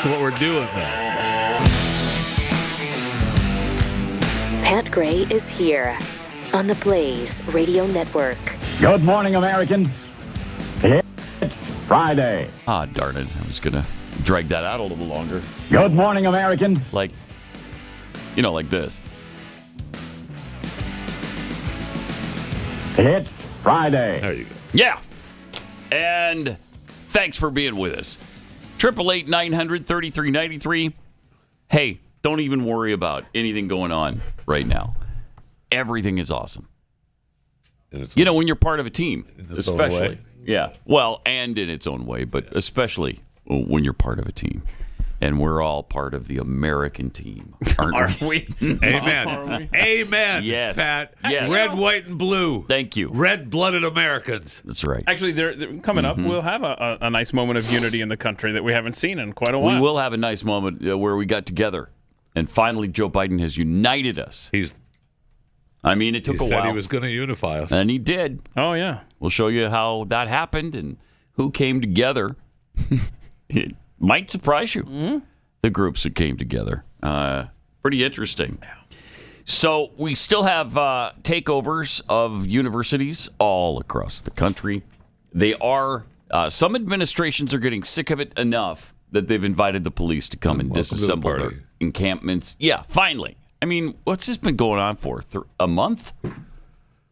what we're doing there. Pat Gray is here on the Blaze Radio Network. Good morning, American. It's Friday. Ah, darn it. I was going to drag that out a little longer. Good morning, American. Like this. It's Friday. There you go. Yeah. And thanks for being with us. 888-900-3393. Hey, don't even worry about anything going on right now. Everything is awesome. When you're part of a team, especially. Yeah. Well, and in its own way, but especially when you're part of a team. And we're all part of the American team, aren't we? Amen. Are we? Amen. Yes. Pat. Yes. Red, white, and blue. Thank you. Red-blooded Americans. That's right. Actually, they're coming up, we'll have a nice moment of unity in the country that we haven't seen in quite a while. We will have a nice moment where we got together. And finally, Joe Biden has united us. He It took a while. said he was going to unify us. And he did. Oh, yeah. We'll show you how that happened and who came together. It might surprise you, the groups that came together. Pretty interesting. So we still have takeovers of universities all across the country. They are, some administrations are getting sick of it enough that they've invited the police to come and disassemble their encampments. Yeah, finally. I mean, what's this been going on for? A month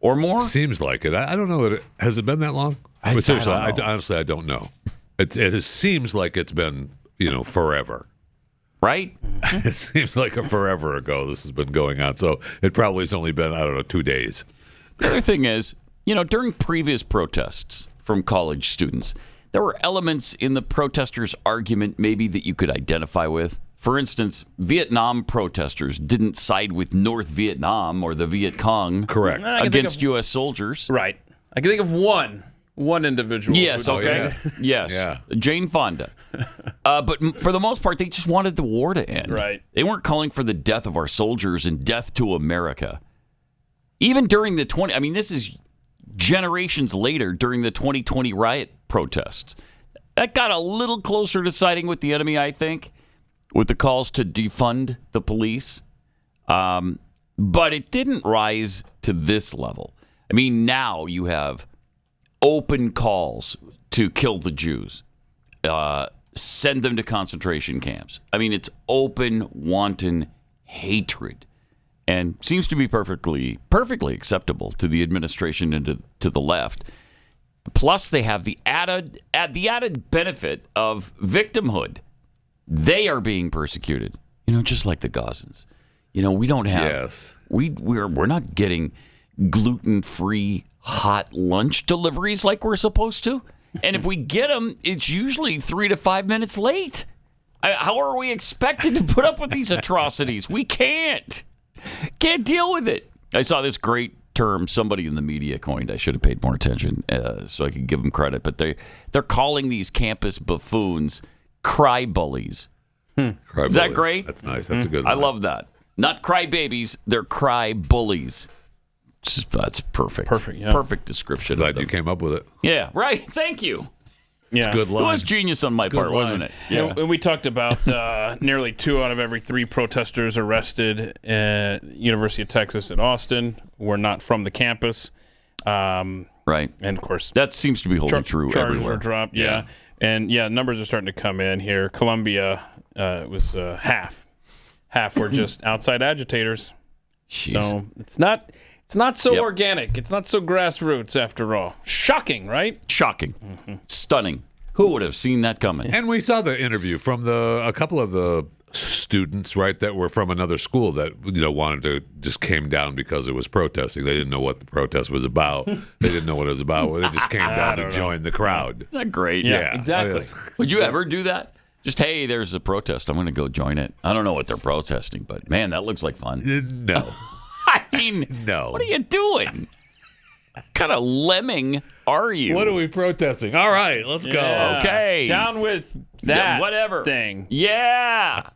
or more? Seems like it. I don't know. Has it been that long? Seriously, honestly, I don't know. It seems like it's been, forever. Right? It seems like a forever ago this has been going on. So it probably has only been, 2 days. The other thing is, during previous protests from college students, there were elements in the protesters' argument maybe that you could identify with. For instance, Vietnam protesters didn't side with North Vietnam or the Viet Cong Correct. against U.S. soldiers. Right. I can think of one individual. Yes, okay. Yes. Yeah. Jane Fonda. But for the most part, they just wanted the war to end. Right. They weren't calling for the death of our soldiers and death to America. Even during the this is generations later during the 2020 riot protests. That got a little closer to siding with the enemy, I think, with the calls to defund the police. But it didn't rise to this level. Now you have open calls to kill the Jews, send them to concentration camps. It's open, wanton hatred, and seems to be perfectly acceptable to the administration and to the left. Plus, they have the added benefit of victimhood. They are being persecuted, just like the Gazans. We don't have. Yes. We're not getting gluten-free hot lunch deliveries like we're supposed to. And if we get them, it's usually 3 to 5 minutes late. How are we expected to put up with these atrocities? We can't deal with it. I saw this great term somebody in the media coined. I should have paid more attention so I could give them credit. But they're calling these campus buffoons cry bullies. Is that great? That's nice. That's a good one. I love that. Not cry babies, they're cry bullies. That's perfect. Perfect, yeah. Perfect description. Glad you came up with it. Yeah, right. Thank you. Yeah. It's a good It line. was genius on my part, wasn't it? Yeah. And we talked about nearly 2 out of every 3 protesters arrested at University of Texas at Austin were not from the campus. Right. And, of course, That seems to be holding true charges everywhere. were dropped. Yeah. And, numbers are starting to come in here. Columbia was half. Half were just outside agitators. Jeez. So it's not so organic. It's not so grassroots after all. Shocking, right? Shocking. Stunning. Who would have seen that coming? And we saw the interview from a couple of the students, right, that were from another school that wanted to just came down because it was protesting. They didn't know what the protest was about. They didn't know what it was about. They just came down to join the crowd. Isn't that great? Yeah, exactly. Would you ever do that? Just, hey, there's a protest. I'm going to go join it. I don't know what they're protesting, but man, that looks like fun. No. No. What are you doing? What kind of lemming are you? What are we protesting? All right, let's go. Yeah. Okay. Down with that whatever thing. Yeah.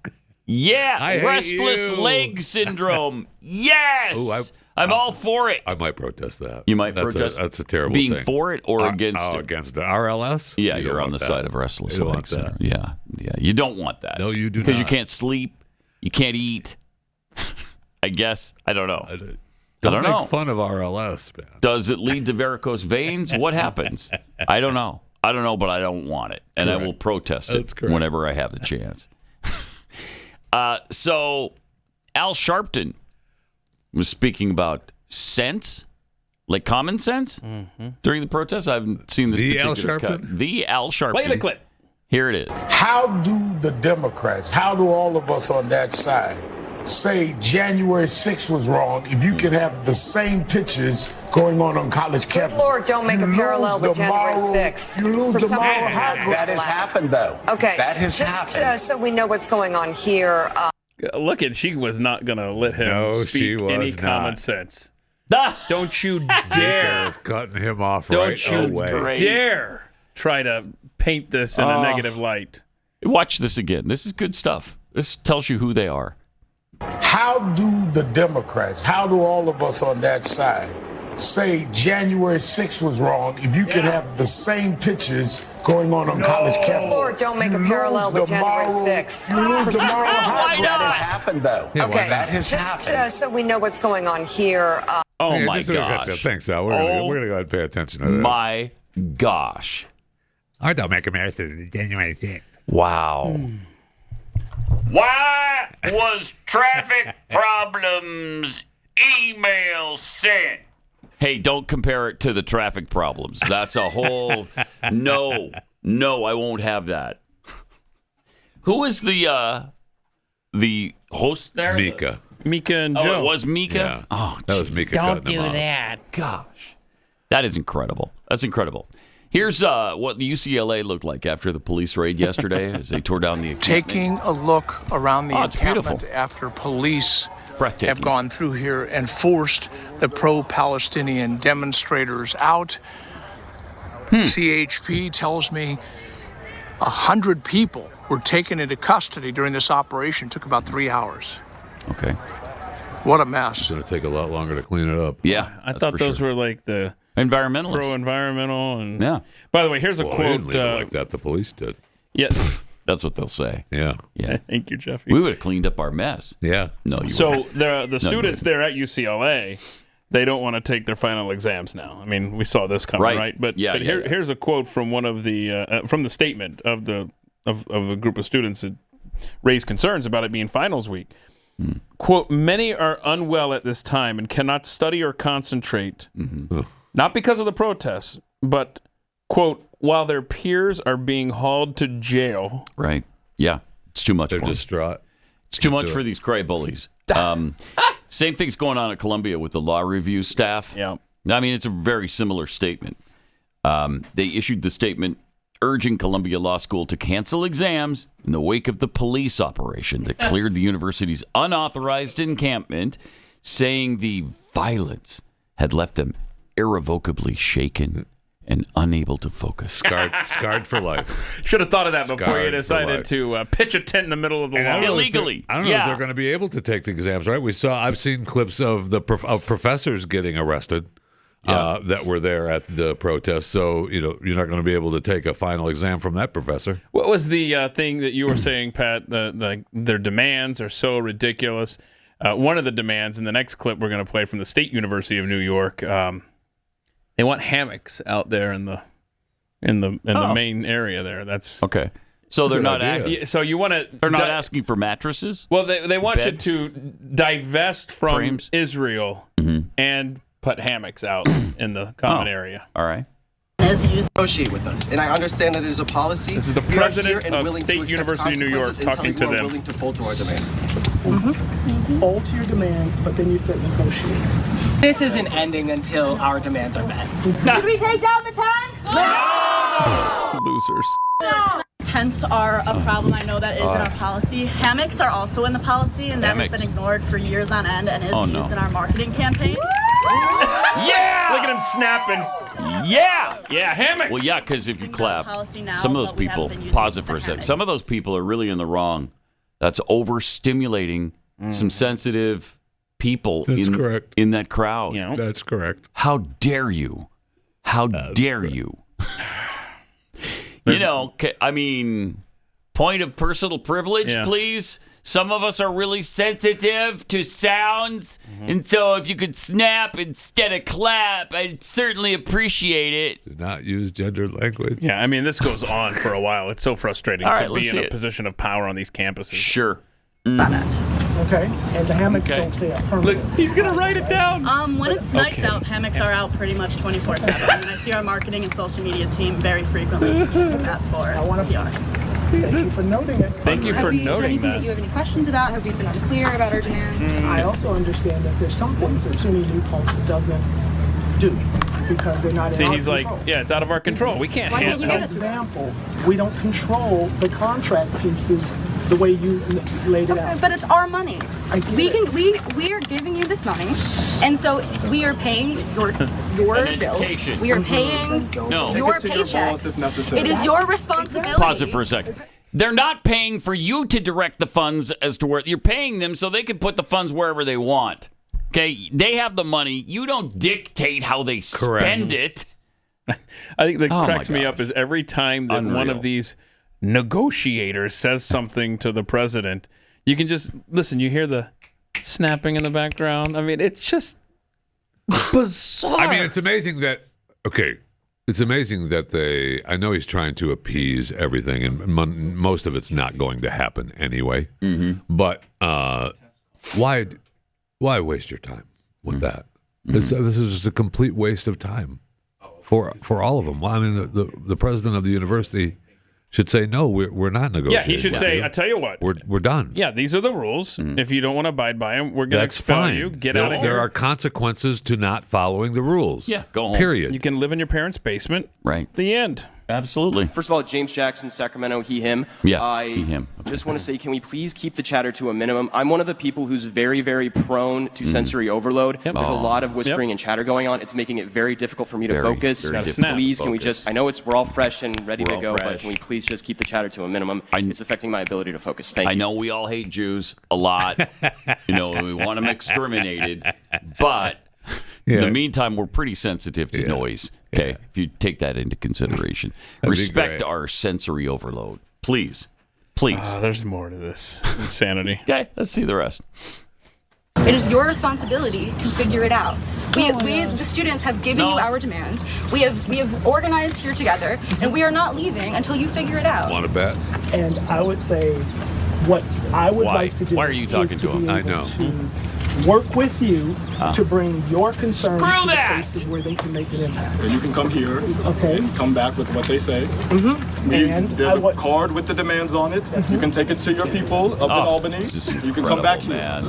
Yeah. I hate Restless you. leg syndrome. Yes. Ooh, I'm all for it. I might protest that. You might protest. That's a terrible being thing. for it or against it. Against it. RLS? Yeah, you're on the side of Restless You don't Leg want Center. that. Yeah. You don't want that. No, you do not. Because you can't sleep. You can't eat. I guess. I don't know. Don't know. make fun of RLS, man. Does it lead to varicose veins? What happens? I don't know. But I don't want it. And I will protest it whenever I have the chance. So Al Sharpton was speaking about sense, like common sense, during the protest. I haven't seen this particular cut. The Al Sharpton. Play the clip. Here it is. How do the Democrats, how do all of us on that side say January 6th was wrong if you can have the same pictures going on college campuses? Good Lord, don't make a parallel with January 6th. You lose the moral high ground. That has happened, though. Okay, that has just happened. So we know what's going on here. Look at, she was not going to let him speak any common sense. Don't you dare. Was cutting him off Don't right you away. dare try to paint this in a negative light. Watch this again. This is good stuff. This tells you who they are. How do the Democrats, how do all of us on that side say January 6th was wrong if you can have the same pictures going on college campuses? Good Lord, don't make a parallel with January 6th. You lose the moral high ground. That has happened, though. Okay, that has just happened. so we know what's going on here. Oh, Yeah, my just so we got gosh. Thanks, Al. We're going to go ahead and pay attention to this. My gosh. I don't make America January 6th. Wow. Why was traffic problems email sent? Hey, don't compare it to the traffic problems. That's a whole... No, I won't have that. Who is the host there? Mika. Mika and Oh, Joe. it was Mika? Yeah. Oh, That was Mika Don't cutting do him off. that. gosh. That is incredible. That's incredible. Here's what the UCLA looked like after the police raid yesterday as they tore down the encampment. Taking a look around the it's encampment beautiful. after police Breathtaking. have gone through here and forced the pro-Palestinian demonstrators out. CHP tells me 100 people were taken into custody during this operation. It took about 3 hours. Okay. What a mess. It's going to take a lot longer to clean it up. Yeah. I that's thought for those sure. were like the Environmentalists. pro-environmental. And Yeah. By the way, here's a Well, they quote. didn't leave it like that. The police did. Yeah. That's what they'll say. Yeah. Yeah. Thank you, Jeffy. We would have cleaned up our mess. Yeah. No, you So wouldn't. the students there at UCLA, they don't want to take their final exams now. I mean, we saw this coming, Right. right? But, Yeah, but yeah. here's a quote from one of the from the statement of a group of students that raised concerns about it being finals week. Quote, many are unwell at this time and cannot study or concentrate, not because of the protests, but, quote, while their peers are being hauled to jail. Right. Yeah. It's too much They're for them. distraught. It's too much do for it. these cray bullies. Same thing's going on at Columbia with the law review staff. Yeah. I mean, it's a very similar statement. They issued the statement urging Columbia Law School to cancel exams in the wake of the police operation that cleared the university's unauthorized encampment, saying the violence had left them irrevocably shaken and unable to focus. Scarred for life. Should have thought of that before Scarred you for decided life. to pitch a tent in the middle of the And I lawn. don't know if Illegally. I don't know if they're going to be able to take the exams, right? I've seen clips of of professors getting arrested that were there at the protest. So, you're not going to be able to take a final exam from that professor. What was the thing that you were saying, Pat? Their demands are so ridiculous. One of the demands in the next clip we're going to play from the State University of New York. They want hammocks out there in the main area there. That's Okay. So they're good not idea. So you want to? they're not asking for mattresses? Well, they want Beds? you to divest from Frames? Israel and put hammocks out in the common area. All right. Negotiate with us, and I understand that it is a policy. This is the We are president here and of willing to State accept University of New York consequences talking until to you are them. willing to fold to our demands. Fold to your demands, but then you said negotiate. This isn't ending until our demands are met. Should we take down the tents? Losers. Tents are a problem. I know that is in our policy. Hammocks are also in the policy, and that has Hammocks. been ignored for years on end and is Oh, used no. in our marketing campaign. Yeah! Look at him snapping. Yeah! Yeah, hammocks. Well, yeah, because if you clap, policy now, some of those but we haven't people, been using pause it the for a second, hammocks. some of those people are really in the wrong. That's overstimulating some sensitive people correct. in that crowd. That's correct. How dare you? How dare you? I mean, point of personal privilege, please. Some of us are really sensitive to sounds, and so if you could snap instead of clap, I'd certainly appreciate it. Do not use gendered language. Yeah, I mean, this goes on for a while. It's so frustrating to be in a position of power on these campuses. Sure. Okay, and the hammocks don't stay up permanently. Look, he's going to write it down. When it's nice out, hammocks are out pretty much 24/7. And I see our marketing and social media team very frequently using that for PR. Thank you for noting it. Thank you for Is there noting anything that. you have any questions about? Have we been unclear about our demands? I also understand that there's some things that SUNY New Pulse doesn't do because they're not in our He's control. like, it's out of our control. We can't handle For example, we don't control the contract pieces the way you laid it out. But it's our money. We are giving you this money, and so we are paying your bills. We are paying your paychecks. It is your responsibility. Pause it for a second. They're not paying for you to direct the funds as to where you're paying them so they can put the funds wherever they want. Okay, they have the money. You don't dictate how they spend it. I think that cracks me up is every time that one of these negotiators says something to the president, you can just listen. You hear the snapping in the background. I mean, it's just bizarre. I mean, it's amazing that I know he's trying to appease everything, and most of it's not going to happen anyway. But why waste your time with that? This is just a complete waste of time for all of them. Well, I mean, the president of the university should say, no, we're not negotiating. Yeah, he should say, I tell you what. We're done. Yeah, these are the rules. If you don't want to abide by them, we're going to expel you. Get out of here. There are consequences to not following the rules. Yeah, go home. Period. You can live in your parents' basement. Right. The end. Absolutely. First of all, James Jackson, Sacramento, he, him. Yeah, he, him. Okay. Just want to say, can we please keep the chatter to a minimum? I'm one of the people who's very, very prone to sensory overload. There's a lot of whispering and chatter going on. It's making it very difficult for me to focus. Please, can we just, I know we're all fresh and ready to go, but can we please just keep the chatter to a minimum? It's affecting my ability to focus. Thank you. I know we all hate Jews a lot. We want them exterminated, but in the meantime, we're pretty sensitive to noise. Okay, if you take that into consideration. Respect our sensory overload. Please. There's more to this insanity. Okay, let's see the rest. It is your responsibility to figure it out. We the students, have given you our demands. We have organized here together, and we are not leaving until you figure it out. Want to bet? And I would say what I would like to do. Why are you talking to him? I know. Work with you to bring your concerns Screw to that! the places where they can make an impact. And you can come here and come back with what they say. There's a card with the demands on it. You can take it to your people up in Albany. You can come back here.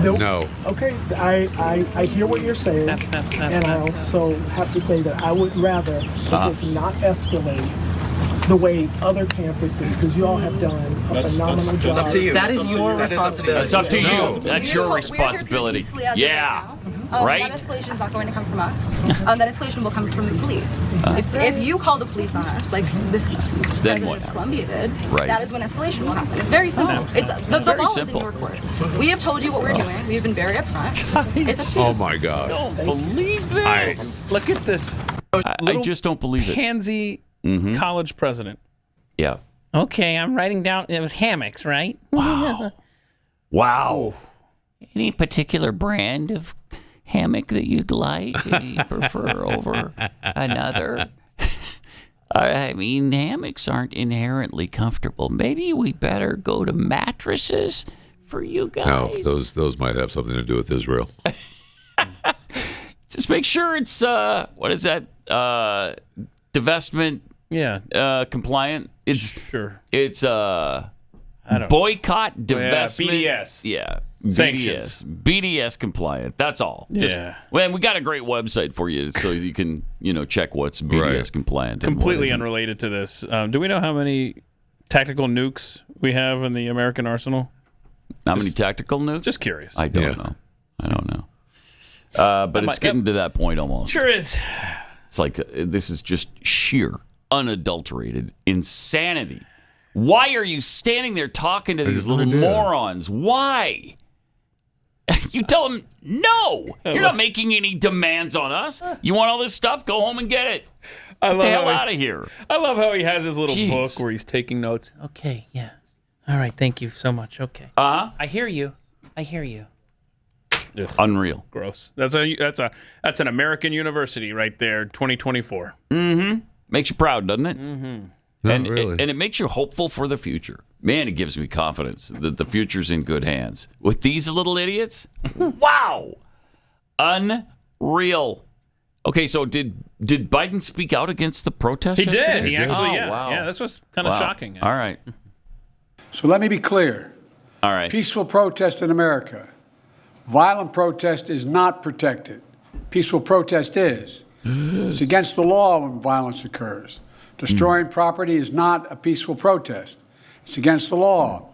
No. Okay, I hear what you're saying, and I also have to say that I would rather this not escalate the way other campuses, because you all have done a phenomenal job. It's up to you. That is your responsibility. It's up to you. That's your responsibility. Yeah. Right? That escalation is not going to come from us. That escalation will come from the police. If you call the police on us, like this president of Columbia did, that is when escalation will happen. It's very simple. It's the ball is in your court. We have told you what we're doing. We have been very upfront. It's up to you. Oh my gosh! Don't believe this. Look at this. I just don't believe it. Pansy college president. Yeah. Okay, I'm writing down. It was hammocks, right? Wow. Any particular brand of hammock that you'd like, you prefer over another? I mean, hammocks aren't inherently comfortable. Maybe we better go to mattresses for you guys. No, those might have something to do with Israel. Just make sure it's what is that? Divestment compliant. It's boycott, divestment. BDS. Yeah. Sanctions. BDS compliant. That's all. Well, we got a great website for you so you can, check what's BDS compliant. Completely unrelated to this. Do we know how many tactical nukes we have in the American arsenal? How many tactical nukes? Just curious. I don't know. But it's getting to that point almost. Sure is. It's like this is just sheer, unadulterated insanity. Why are you standing there talking to these little morons? Why? You tell them, no, you're not making any demands on us. You want all this stuff? Go home and get it. Get the hell out of here. I love how he has his little book where he's taking notes. Okay, yeah. All right, thank you so much. Okay. Uh-huh. I hear you. I hear you. Ugh. Unreal. Gross. That's an American university right there, 2024. Mm-hmm. Makes you proud, doesn't it? Mm-hmm. And it makes you hopeful for the future. Man, it gives me confidence that the future's in good hands. With these little idiots? Wow. Unreal. Okay, so did Biden speak out against the protest He yesterday? did. He actually, Wow. Yeah, this was kind of shocking. All right. So let me be clear. All right. Peaceful protest in America. Violent protest is not protected. Peaceful protest is. It's against the law when violence occurs. Destroying property is not a peaceful protest. It's against the law.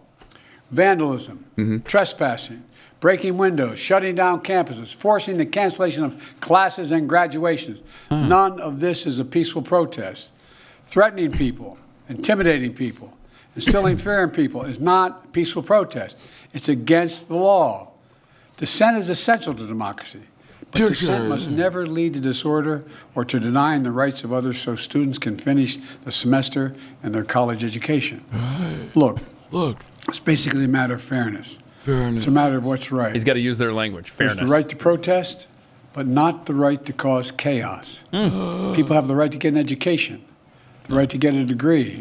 Vandalism, trespassing, breaking windows, shutting down campuses, forcing the cancellation of classes and graduations. None of this is a peaceful protest. Threatening people, intimidating people, instilling fear in people is not a peaceful protest. It's against the law. Dissent is essential to democracy. But dissent must never lead to disorder or to denying the rights of others so students can finish the semester and their college education. Look, it's basically a matter of fairness. It's a matter of what's right. He's got to use their language, fairness. There's the right to protest, but not the right to cause chaos. People have the right to get an education, the right to get a degree,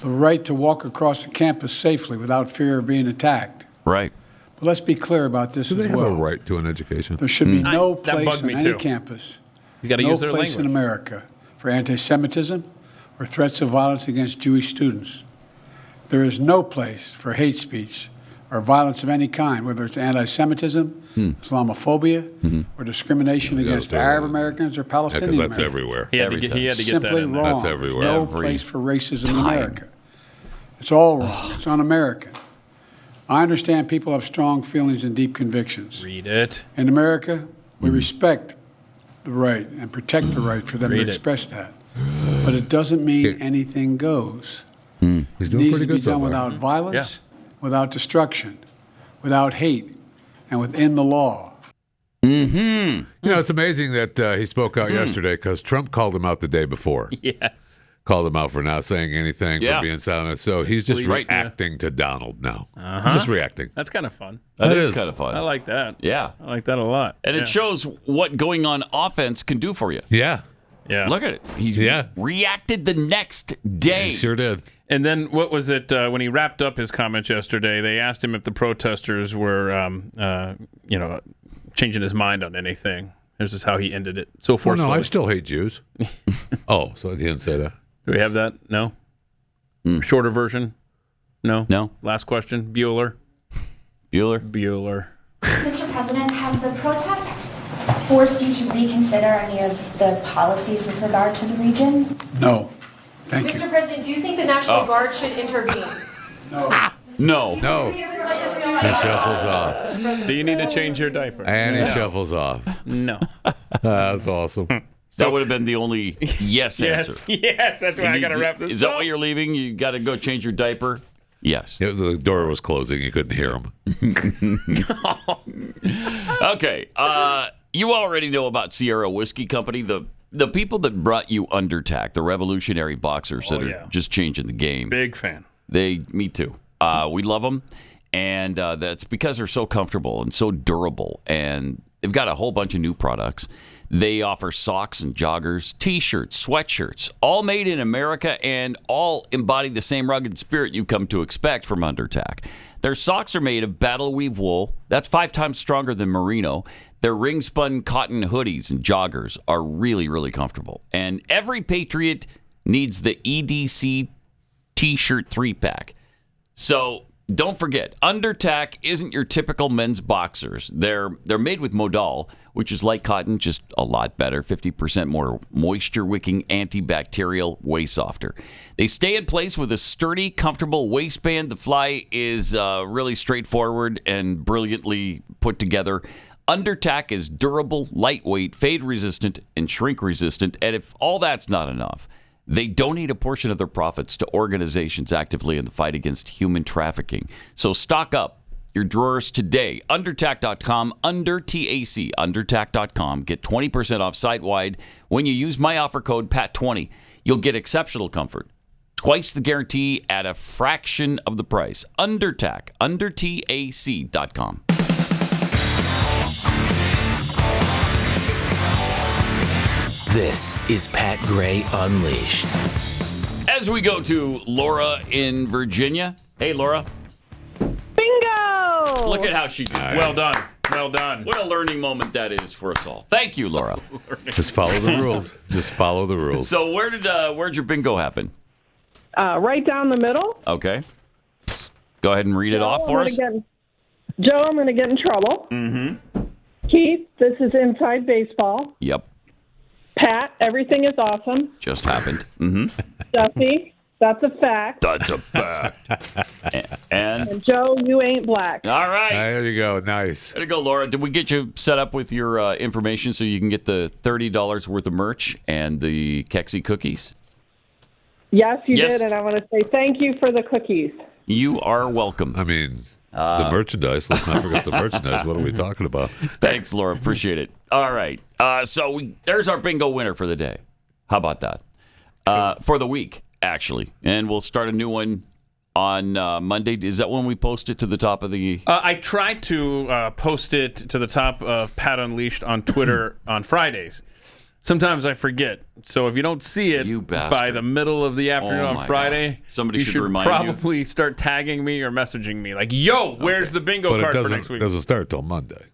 the right to walk across the campus safely without fear of being attacked. Right. But let's be clear about this Do they as have well. a right to an education? There should be no that place bugged on me any too. campus, You got to no use their place language. in America for anti-Semitism or threats of violence against Jewish students. There is no place for hate speech or violence of any kind, whether it's anti-Semitism, Islamophobia, or discrimination against Arab Americans or Palestinian Because that's Americans. everywhere. He had to get that Simply in wrong. there. That's everywhere. There's no Every place for racism in America. It's all wrong. It's un-American. I understand people have strong feelings and deep convictions. Read it. In America, we respect the right and protect the right for them Read to it. express that. But it doesn't mean anything goes. He's It doing needs pretty to be good so done far. without violence, without destruction, without hate, and within the law. You know, it's amazing that he spoke out yesterday because Trump called him out the day before. Yes. Called him out for not saying anything, Yeah. for being silent. So he's just Right, yeah. reacting to Donald now. He's just reacting. That's kind of fun. That It is is. kind of fun. I like that. Yeah. I like that a lot. And it shows what going on offense can do for you. Yeah. Yeah. Look at it. He reacted the next day. He sure did. And then what was it when he wrapped up his comments yesterday? They asked him if the protesters were, changing his mind on anything. This is how he ended it. So Well, forcefully. no, I still hate Jews. Oh, so he didn't say that. Do we have that? No. Shorter version? No. No. Last question. Bueller. Bueller. Mr. President, have the protests forced you to reconsider any of the policies with regard to the region? No. Thank you. Mr. President, do you think the National Guard should intervene? No. He shuffles off. Do you need to change your diaper? And he shuffles off. No. That's awesome. That would have been the only yes answer. Yes, that's why I got to wrap this Is that up. why you're leaving? You got to go change your diaper? Yes. Yeah, the door was closing. You couldn't hear him. Okay. You already know about Sierra Whiskey Company, the people that brought you Undertack, the revolutionary boxers that are just changing the game. Big fan. Me too. We love them, and that's because they're so comfortable and so durable, and they've got a whole bunch of new products. They offer socks and joggers, T-shirts, sweatshirts, all made in America and all embody the same rugged spirit you come to expect from Undertack. Their socks are made of battle weave wool. That's 5 times stronger than merino. Their ring-spun cotton hoodies and joggers are really, really comfortable. And every patriot needs the EDC T-shirt 3-pack. So don't forget, Undertack isn't your typical men's boxers. They're made with modal, which is like cotton, just a lot better, 50% more moisture-wicking, antibacterial, way softer. They stay in place with a sturdy, comfortable waistband. The fly is really straightforward and brilliantly put together. Undertack is durable, lightweight, fade-resistant, and shrink-resistant. And if all that's not enough, they donate a portion of their profits to organizations actively in the fight against human trafficking. So stock up your drawers today. Undertac.com, undertac.com. Get 20% off site-wide when you use my offer code PAT20. You'll get exceptional comfort. Twice the guarantee at a fraction of the price. Undertac, undertac.com. This is Pat Gray Unleashed. As we go to Laura in Virginia. Hey, Laura. Bingo! Look at how she did. Nice. Well done. Well done. What a learning moment that is for us all. Thank you, Laura. Just follow the rules. Just follow the rules. So where'd your bingo happen? Right down the middle. Okay. Go ahead and read it off for us. Joe, I'm going to get in trouble. Mm-hmm. Keith, this is inside baseball. Yep. Pat, everything is awesome. Just happened. Mm-hmm. Duffy, that's a fact. That's a fact. And Joe, you ain't black. All right. There you go. Nice. There you go, Laura. Did we get you set up with your information so you can get the $30 worth of merch and the Kexi cookies? Yes, you did, and I want to say thank you for the cookies. You are welcome. I mean, the merchandise. Let's not forget the merchandise. What are we talking about? Thanks, Laura. Appreciate it. All right. So there's our bingo winner for the day. How about that? For the week, actually. And we'll start a new one on Monday. Is that when we post it to the top of the... I try to post it to the top of Pat Unleashed on Twitter on Fridays. Sometimes I forget. So if you don't see it by the middle of the afternoon on Friday, somebody you should should remind you. probably start tagging me or messaging me. Like, yo, where's the bingo card for next week? It doesn't start till Monday.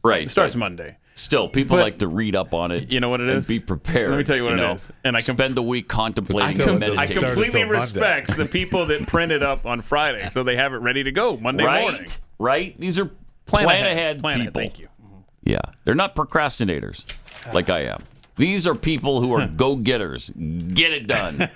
Right. It starts Monday. Still, people like to read up on it. You know what it is? And be prepared. Let me tell you what it is. And I spend the week contemplating I meditating. completely respect the people that print it up on Friday so they have it ready to go Monday morning. Right? These are plan ahead people. Thank you. Yeah. They're not procrastinators like I am. These are people who are go-getters. Get it done.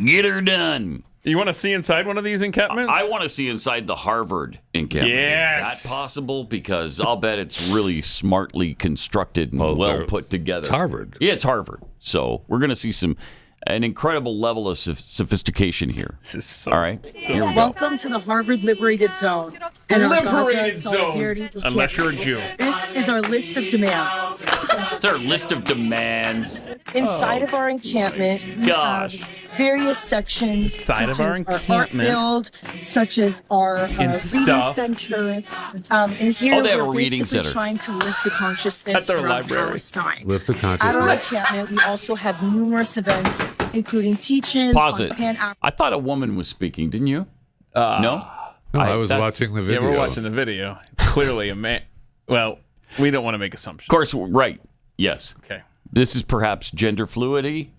Get her done. You want to see inside one of these encampments? I want to see inside the Harvard encampment. Yes. Is that possible? Because I'll bet it's really smartly constructed and well put together. It's Harvard. Yeah, it's Harvard. So we're going to see an incredible level of sophistication here. All right? Here we go. Welcome to the Harvard Liberated Zone and our Gaza Solidarity Zone. Unless you're a Jew. This is our list of demands. It's our list of demands. Inside of our encampment, we have various sections Inside of such our as encampment. our art build, such as our reading center. And here they have we're a reading basically center. trying to lift the consciousness That's our around library. Palestine. Lift the At our consciousness. encampment, we also have numerous events, including teach-ins Pause on it. Pan-African. I thought a woman was speaking, didn't you? No? No, I was watching the video. Yeah, we're watching the video. It's clearly a man. Well, we don't want to make assumptions. Of course, right. Yes. Okay. This is perhaps gender fluidity.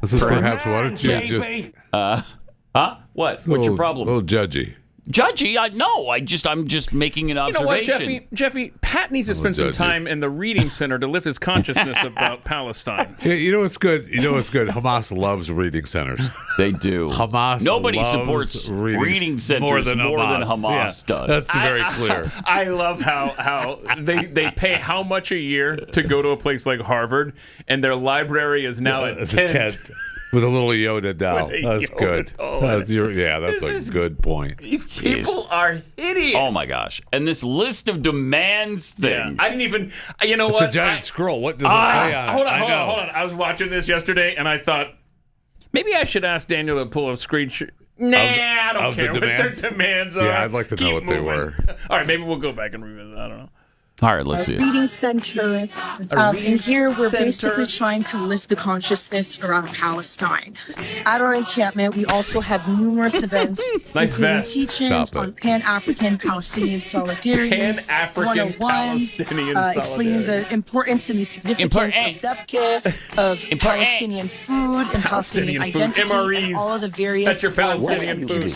This is perhaps, why don't you just... What? What's your problem? A little judgy. Judgy? I'm just making an You know what, observation. Jeffy? Pat needs to spend some time in the reading center to lift his consciousness about Palestine. Yeah, you know what's good? Hamas loves reading centers. They do. Hamas Nobody loves supports reading centers more than Hamas Yeah, does. That's very clear. I love how they pay how much a year to go to a place like Harvard, and their library is now a It's tent. With a little Yoda doll. With a That's Yoda good. doll. That's a good point. These people are hideous. Oh my gosh! And this list of demands thing. Yeah, I didn't even. You know It's what? a giant scroll. What does it say on it? Hold on. I was watching this yesterday, and I thought maybe I should ask Daniel to pull a screenshot. Nah, I don't care what their demands are. Yeah, I'd like to know what they were. All right, maybe we'll go back and revisit. I don't know. All right, let's see. Reading center. And here we're basically trying to lift the consciousness around Palestine. At our encampment, we also have numerous events, Nice including vest. teach-ins Stop it. on Pan-African Palestinian solidarity, Pan-African 101s, Palestinian explaining solidarity. the importance and the significance of debke, of Palestinian food and Palestinian food, identity, MREs. and all of the various That's your Palestinian food.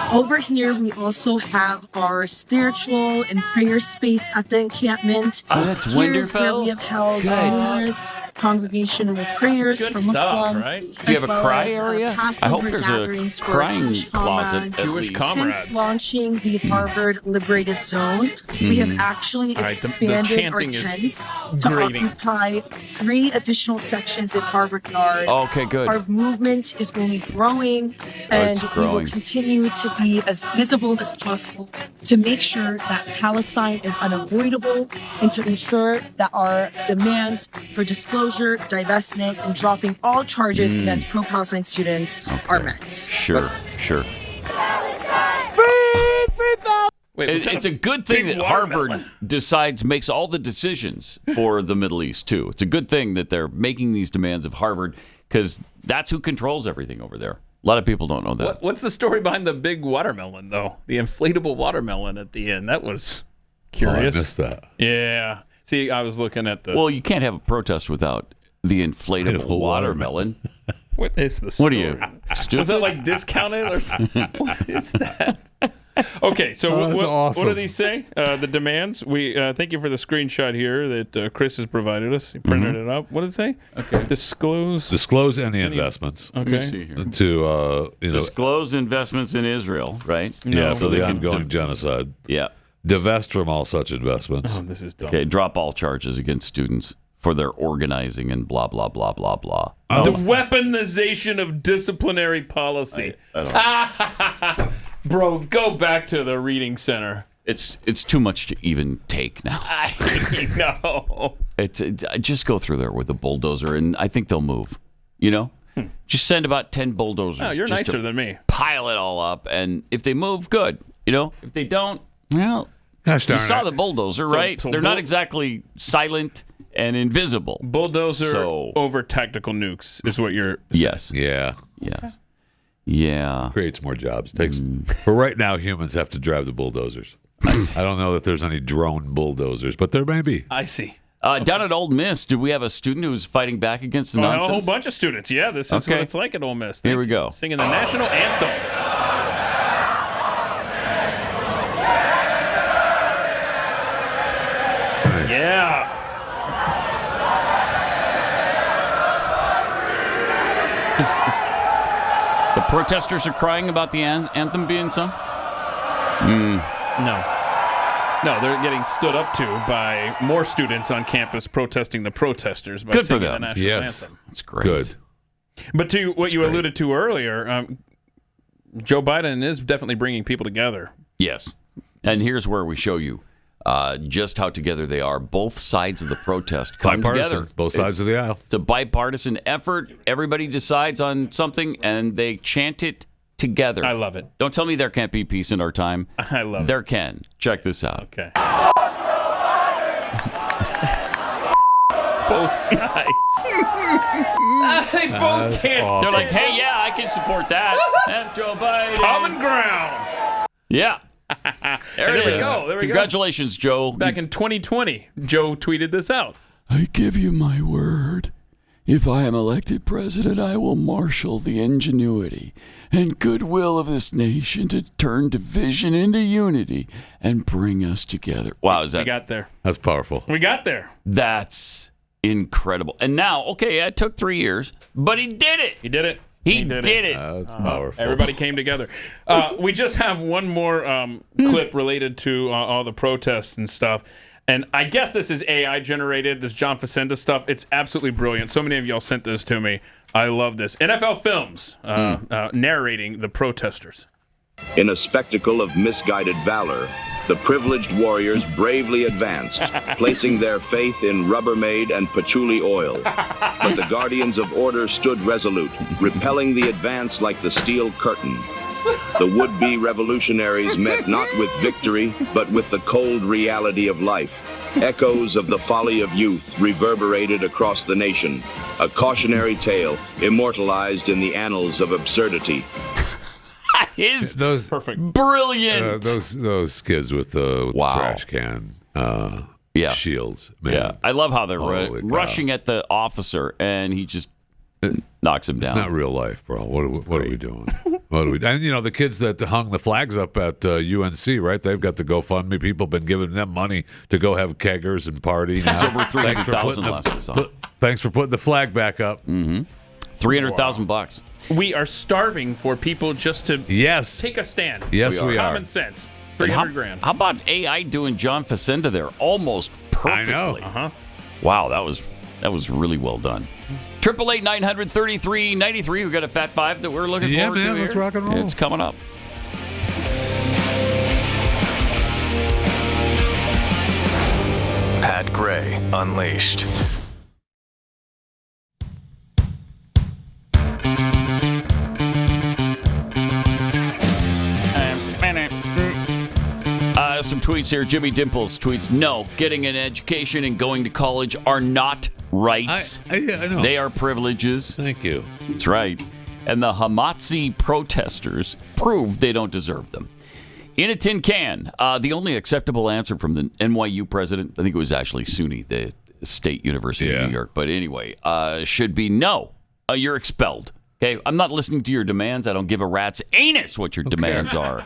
Over here, we also have our spiritual and prayer space at the encampment. Oh, that's Here's where wonderful. we have held Good. numerous congregational prayers Good for stuff, Muslims. right? Do you have as a well cry as, area? I Passover hope there's a gatherings for crying Jewish closet. comrades. At Jewish least. comrades. Since launching the Harvard Liberated Zone, we have actually All right, the expanded our chanting is tents to grating. occupy 3 additional sections in Harvard Yard. Okay, good. Our movement is only growing, and it's we growing. will continue to be as visible as possible to make sure that Palestine is unavoidable and to ensure that our demands for disclosure, divestment, and dropping all charges against pro-Palestine students are met. Sure. Wait, it's a good thing that Harvard makes all the decisions for the Middle East, too. It's a good thing that they're making these demands of Harvard because that's who controls everything over there. A lot of people don't know that. What's the story behind the big watermelon, though? The inflatable watermelon at the end. That was curious. I missed that. Yeah. See, I was looking at the... Well, you can't have a protest without the inflatable watermelon. What is the story? What are you, stupid? Was that like discounted or something? What is that? Okay, so awesome. what do these say? The demands. We thank you for the screenshot here that Chris has provided us. He printed it up. What does it say? Okay, disclose any investments. Okay, let me see here. To disclose investments in Israel, right? Yeah, for the ongoing genocide. Yeah, divest from all such investments. Oh, this is dumb. Okay, drop all charges against students for their organizing and blah blah blah blah blah. The weaponization of disciplinary policy. I don't know. Bro, go back to the reading center. It's too much to even take now. I know. Just go through there with a bulldozer, and I think they'll move. You know, just send about 10 bulldozers. Oh, you're nicer than me. Pile it all up, and if they move, good. You know, if they don't, well, you saw the bulldozer, right? So they're not exactly silent and invisible. Bulldozer over tactical nukes is what you're saying. Yes. Yeah. Yes. Yeah. Creates more jobs. But right now, humans have to drive the bulldozers. I don't know that there's any drone bulldozers, but there may be. I see. Down at Ole Miss, do we have a student who's fighting back against the nonsense? A whole bunch of students. Yeah, this is what it's like at Ole Miss. Here we go. Singing the national anthem. Nice. Yeah. The protesters are crying about the anthem being sung? No, they're getting stood up to by more students on campus protesting the protesters by singing the national anthem. That's great. Good. But to what you alluded to earlier, Joe Biden is definitely bringing people together. Yes. And here's where we show you just how together they are. Both sides of the protest come bipartisan, together. both sides of the aisle. It's a bipartisan effort. Everybody decides on something, and they chant it together. I love it. Don't tell me there can't be peace in our time. I love it. There can. Check this out. Okay. Both sides. They both can't. Awesome. They're like, hey, yeah, I can support that. And Joe Biden. Common ground. Yeah. There it is. We go. There we Congratulations, Joe. Back in 2020, Joe tweeted this out. I give you my word. If I am elected president, I will marshal the ingenuity and goodwill of this nation to turn division into unity and bring us together. Wow, is that? We got there. That's powerful. We got there. That's incredible. And now, okay, it took 3 years, but he did it. He did it. He did it. That's powerful. Everybody came together. We just have one more clip related to all the protests and stuff. And I guess this is AI generated, this John Facenda stuff. It's absolutely brilliant. So many of y'all sent this to me. I love this. NFL Films narrating the protesters. In a spectacle of misguided valor, the privileged warriors bravely advanced, placing their faith in Rubbermaid and patchouli oil. But the guardians of order stood resolute, repelling the advance like the steel curtain. The would-be revolutionaries met not with victory, but with the cold reality of life. Echoes of the folly of youth reverberated across the nation, a cautionary tale immortalized in the annals of absurdity. Those perfect, brilliant. Those kids with the trash can shields. Man. Yeah, I love how they're rushing at the officer, and he just knocks him down. It's not real life, bro. What are we doing? And you know the kids that hung the flags up at UNC, right? They've got the GoFundMe. People been giving them money to go have keggers and party. That's over 300,000 last I saw. Thanks for putting the flag back up. Mm-hmm. $300,000. We are starving for people just to take a stand. Yes, we are. Common sense. $300,000. How about AI doing John Facenda there almost perfectly? I know. Wow, that was really well done. 888-900-3393. We've got a Fat Five that we're looking forward to. Let's rock and roll. It's coming up. Pat Gray Unleashed. Some tweets here. Jimmy Dimples tweets, no, getting an education and going to college are not rights. I know. They are privileges. Thank you. That's right. And the Hamazi protesters prove they don't deserve them. In a tin can, the only acceptable answer from the NYU president, I think it was actually SUNY, the State University of New York, but anyway, should be no. You're expelled. Okay, I'm not listening to your demands. I don't give a rat's anus what your demands are.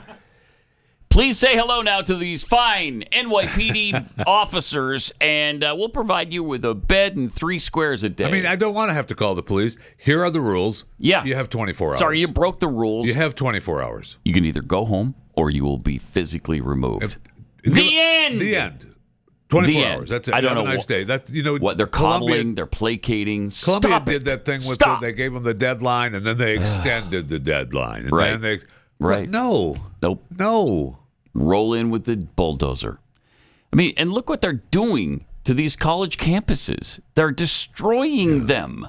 Please say hello now to these fine NYPD officers, and we'll provide you with a bed and 3 squares a day. I mean, I don't want to have to call the police. Here are the rules. Yeah. You have 24 hours. Sorry, you broke the rules. You have 24 hours. You can either go home or you will be physically removed. The end. The end. 24 the hours. End. That's it. I don't have know a nice day. That, what they're coddling, they're placating. Columbia Stop did it. that thing with Stop. they gave them the deadline, and then they extended the deadline. And Right. Then they, Right. No. Nope. No. Roll in with the bulldozer. I mean, and look what they're doing to these college campuses. They're destroying them.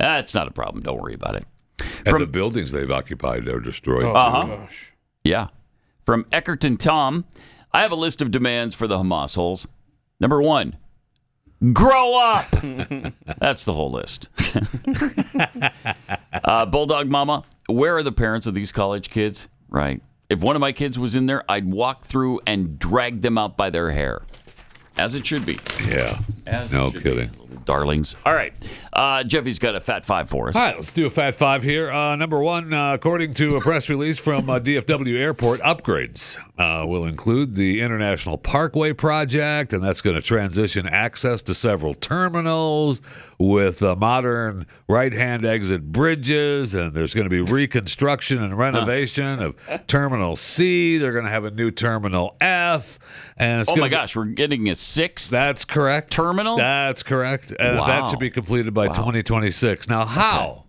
That's not a problem. Don't worry about it. And the buildings they've occupied are destroyed too. Gosh. Yeah. From Eckerton Tom, I have a list of demands for the Hamas holes. Number 1, grow up. That's the whole list. Bulldog Mama, where are the parents of these college kids? Right. If one of my kids was in there, I'd walk through and drag them out by their hair. As it should be. Yeah. As no it should kidding. Be. Darlings. All right. Jeffy's got a Fat Five for us. All right, let's do a Fat Five here. Number 1, according to a press release from DFW Airport, upgrades will include the International Parkway project, and that's going to transition access to several terminals with modern right-hand exit bridges, and there's going to be reconstruction and renovation of Terminal C. They're going to have a new Terminal F. And it's oh, my gosh, we're getting a 6th That's correct. terminal? That's correct. And Wow. that should be completed by 2026. Now, how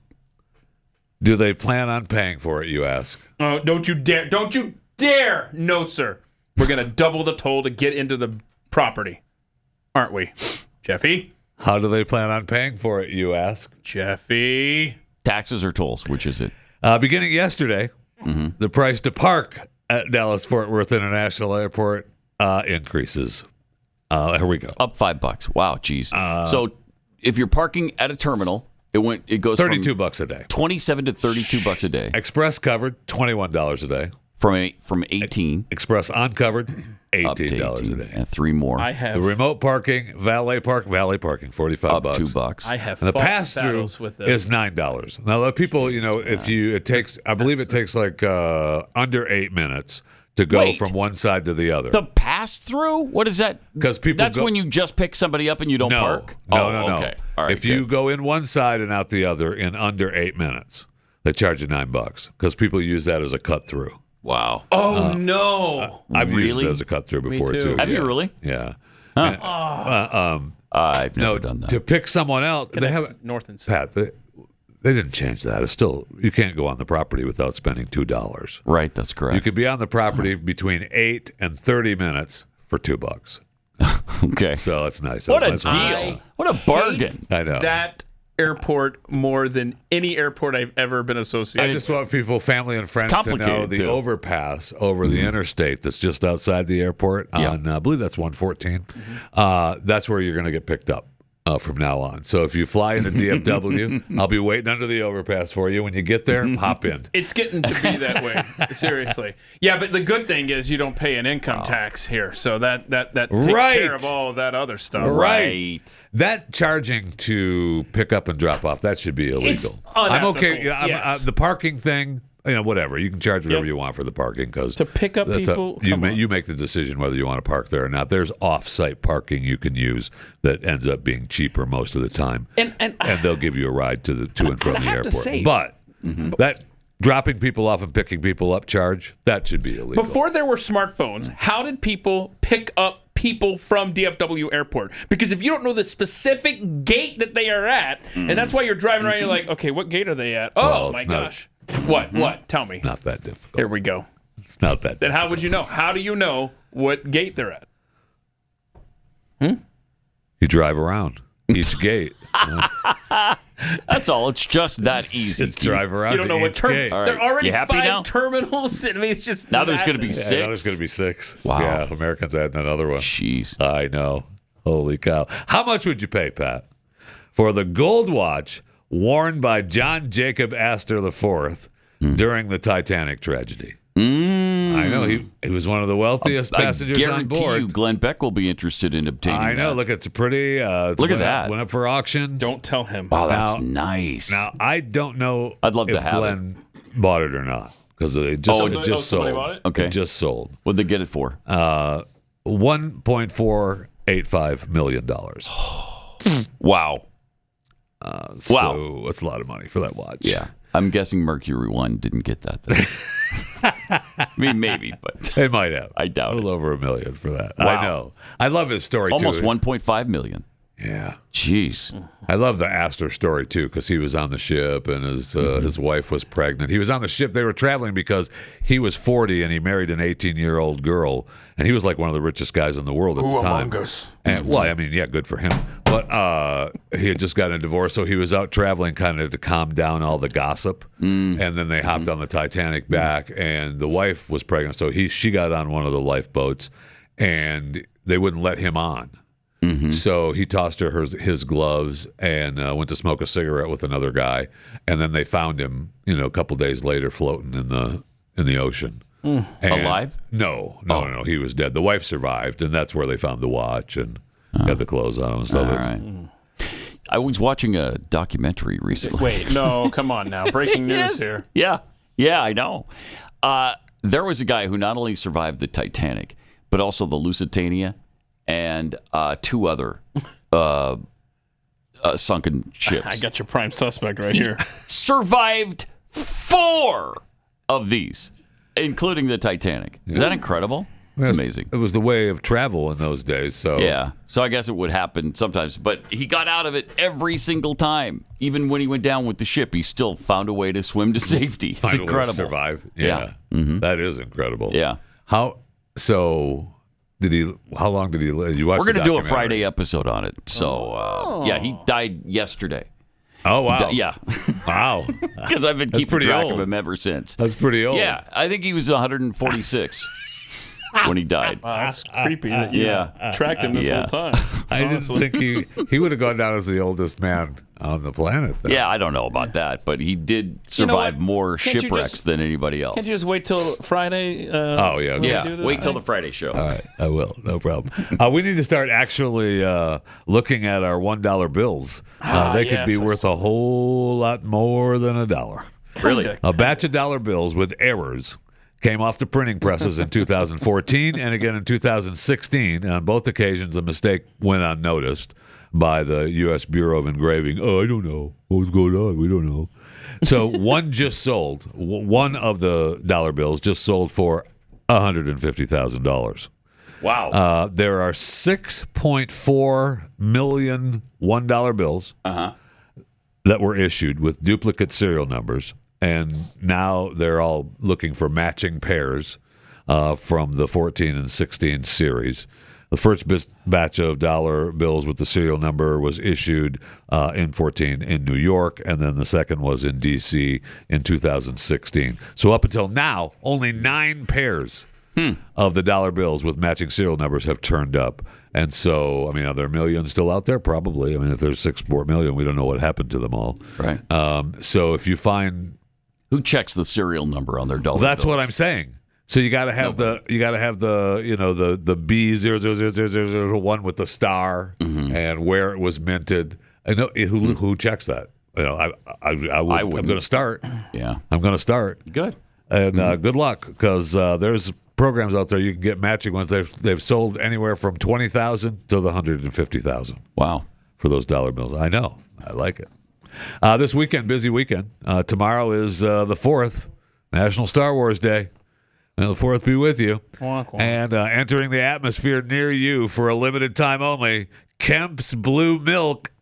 do they plan on paying for it, you ask? Oh, don't you dare. Don't you dare. No, sir. We're going to double the toll to get into the property. Aren't we, Jeffy? How do they plan on paying for it, you ask? Jeffy. Taxes or tolls? Which is it? Beginning yesterday, the price to park at Dallas-Fort Worth International Airport increases. Here we go. Up $5. Wow, geez. So if you're parking at a terminal, it goes $32 a day. 27 to $32 a day. Express covered, $21 a day. From 18. Express uncovered, $18 a day. And 3 more. I have the remote parking, valet parking, $45. Up $2. I have and the fought pass-through battles with them. is $9. Now, the people, I believe it takes like under 8 minutes to go Wait. from one side to the other. The pass-through? What is that? Because people That's when you just pick somebody up and you don't park? No. Okay. All right, if you go in one side and out the other in under 8 minutes, they charge you $9 because people use that as a cut-through. Wow. Oh, no. I've used Really? it as a cut-through before, too. Have Yeah. you really? Yeah. Huh. I've never done that. To pick someone else, they have north and south. Pat, they didn't change that. It's still, you can't go on the property without spending $2. Right, that's correct. You could be on the property between 8 and 30 minutes for $2. Okay. So it's nice. What a That's deal. What a bargain. I know. That airport more than any airport I've ever been associated I with. just want people, family and friends, to know complicated, the too. overpass over the interstate that's just outside the airport on, I believe that's 114. That's where you're going to get picked up from now on. So if you fly into DFW, I'll be waiting under the overpass for you. When you get there, hop in. It's getting to be that way. Seriously. Yeah, but the good thing is you don't pay an income tax here. So that takes care of all of that other stuff. Right. That charging to pick up and drop off, that should be illegal. It's I'm unethical, okay. Yeah, yes. the parking thing, whatever. You can charge whatever you want for the parking because to pick up people, you make the decision whether you want to park there or not. There's off-site parking you can use that ends up being cheaper most of the time, and they'll give you a ride to and from the airport. But that dropping people off and picking people up charge, that should be illegal. Before there were smartphones, how did people pick up people from DFW Airport? Because if you don't know the specific gate that they are at, and that's why you're driving around, you're like, okay, what gate are they at? Oh, Well, my it's not- gosh. What? Tell me. Not that difficult. Here we go. It's not that Then how would you know? How do you know what gate they're at? You drive around each gate. That's all. It's just that easy. Just drive around. You don't know what gate. There are already You happy 5 now? terminals. I mean, it's just Now there's going to be 6. Now there's going to be 6. Wow. Yeah, Americans adding another one. Jeez. I know. Holy cow. How much would you pay, Pat, for the gold watch worn by John Jacob Astor IV during the Titanic tragedy? I know. He was one of the wealthiest passengers on board. I guarantee you Glenn Beck will be interested in obtaining I know. that. Look, it's a pretty... Look at that. Went up for auction. Don't tell him. Wow, that's nice. Now, I don't know I'd love if to have Glenn bought it or not, because it just sold. Bought it? Okay. It just sold. What'd they get it for? $1.485 million. Wow. So that's a lot of money for that watch. Yeah. I'm guessing Mercury One didn't get that, though. I mean, maybe, but They might have. I doubt a little it. over $1 million for that. Wow. I know. I love his story, Almost too. 1.5 million. Yeah. Jeez. I love the Astor story, too, because he was on the ship and his wife was pregnant. He was on the ship. They were traveling because he was 40 and he married an 18-year-old girl. And he was like one of the richest guys in the world at the time. And, well, I mean, yeah, good for him. But he had just gotten a divorce, so he was out traveling kind of to calm down all the gossip. And then they hopped on the Titanic back, and the wife was pregnant. So she got on one of the lifeboats, and they wouldn't let him on. So he tossed her his gloves and went to smoke a cigarette with another guy, and then they found him, a couple days later, floating in the ocean. And Alive? No. He was dead. The wife survived, and that's where they found the watch and got the clothes on him and stuff. All right. I was watching a documentary recently. Wait, no, come on now. Breaking news here. Yeah, I know. There was a guy who not only survived the Titanic, but also the Lusitania and 2 other sunken ships. I got your prime suspect right here. Survived 4 of these, including the Titanic. Is that incredible? It's amazing. It was the way of travel in those days. So yeah. So I guess it would happen sometimes, but he got out of it every single time. Even when he went down with the ship, he still found a way to swim to safety. It's incredible. A way to survive. Yeah. That is incredible. Yeah. How long did he live? You watched We're going to do a documentary? Friday episode on it. So he died yesterday. Oh, wow. Yeah. Wow. Because I've been keeping track of him ever since. That's pretty old. Yeah. I think he was 146 when he died. Wow, that's creepy that you tracked him this whole time. I didn't think he would have gone down as the oldest man on the planet, though. Yeah, I don't know about that, but he did survive more shipwrecks than anybody else. Can't you just wait till Friday? Wait till the Friday show. All right, I will. No problem. We need to start actually looking at our $1 bills. They could be worth a whole lot more than $1. Really? A batch of dollar bills with errors came off the printing presses in 2014 and again in 2016. On both occasions, a mistake went unnoticed by the U.S. Bureau of Engraving. Oh, I don't know what was going on. We don't know. So one just sold. One of the dollar bills just sold for $150,000. Wow. There are 6.4 million $1 bills that were issued with duplicate serial numbers. And now they're all looking for matching pairs from the 14 and 16 series. The first batch of dollar bills with the serial number was issued in 14 in New York, and then the second was in D.C. in 2016. So up until now, only 9 pairs of the dollar bills with matching serial numbers have turned up. And so, I mean, are there millions still out there? Probably. I mean, if there's 6-4 million, we don't know what happened to them all. Right. So if you find... Who checks the serial number on their dollar bills? That's what I'm saying. So you got to have the the B00001 with the star and where it was minted. I know who checks that. I'm going to start. Yeah, I'm going to start. Good. And good luck, because there's programs out there you can get matching ones. They've sold anywhere from 20,000 to the 150,000. Wow, for those dollar bills. I know. I like it. This weekend, busy weekend. Tomorrow is the 4th, National Star Wars Day. May the 4th be with you. And entering the atmosphere near you for a limited time only, Kemp's Blue Milk.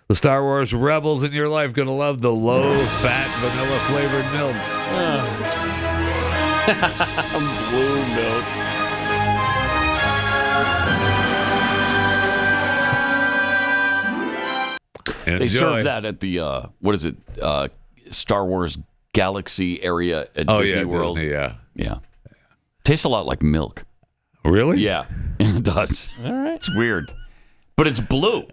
The Star Wars rebels in your life going to love the low-fat, vanilla-flavored milk. Blue milk. They serve that at the what is it? Star Wars Galaxy area at Disney World. Disney, yeah. Tastes a lot like milk. Really? Yeah, it does. All right. It's weird, but it's blue.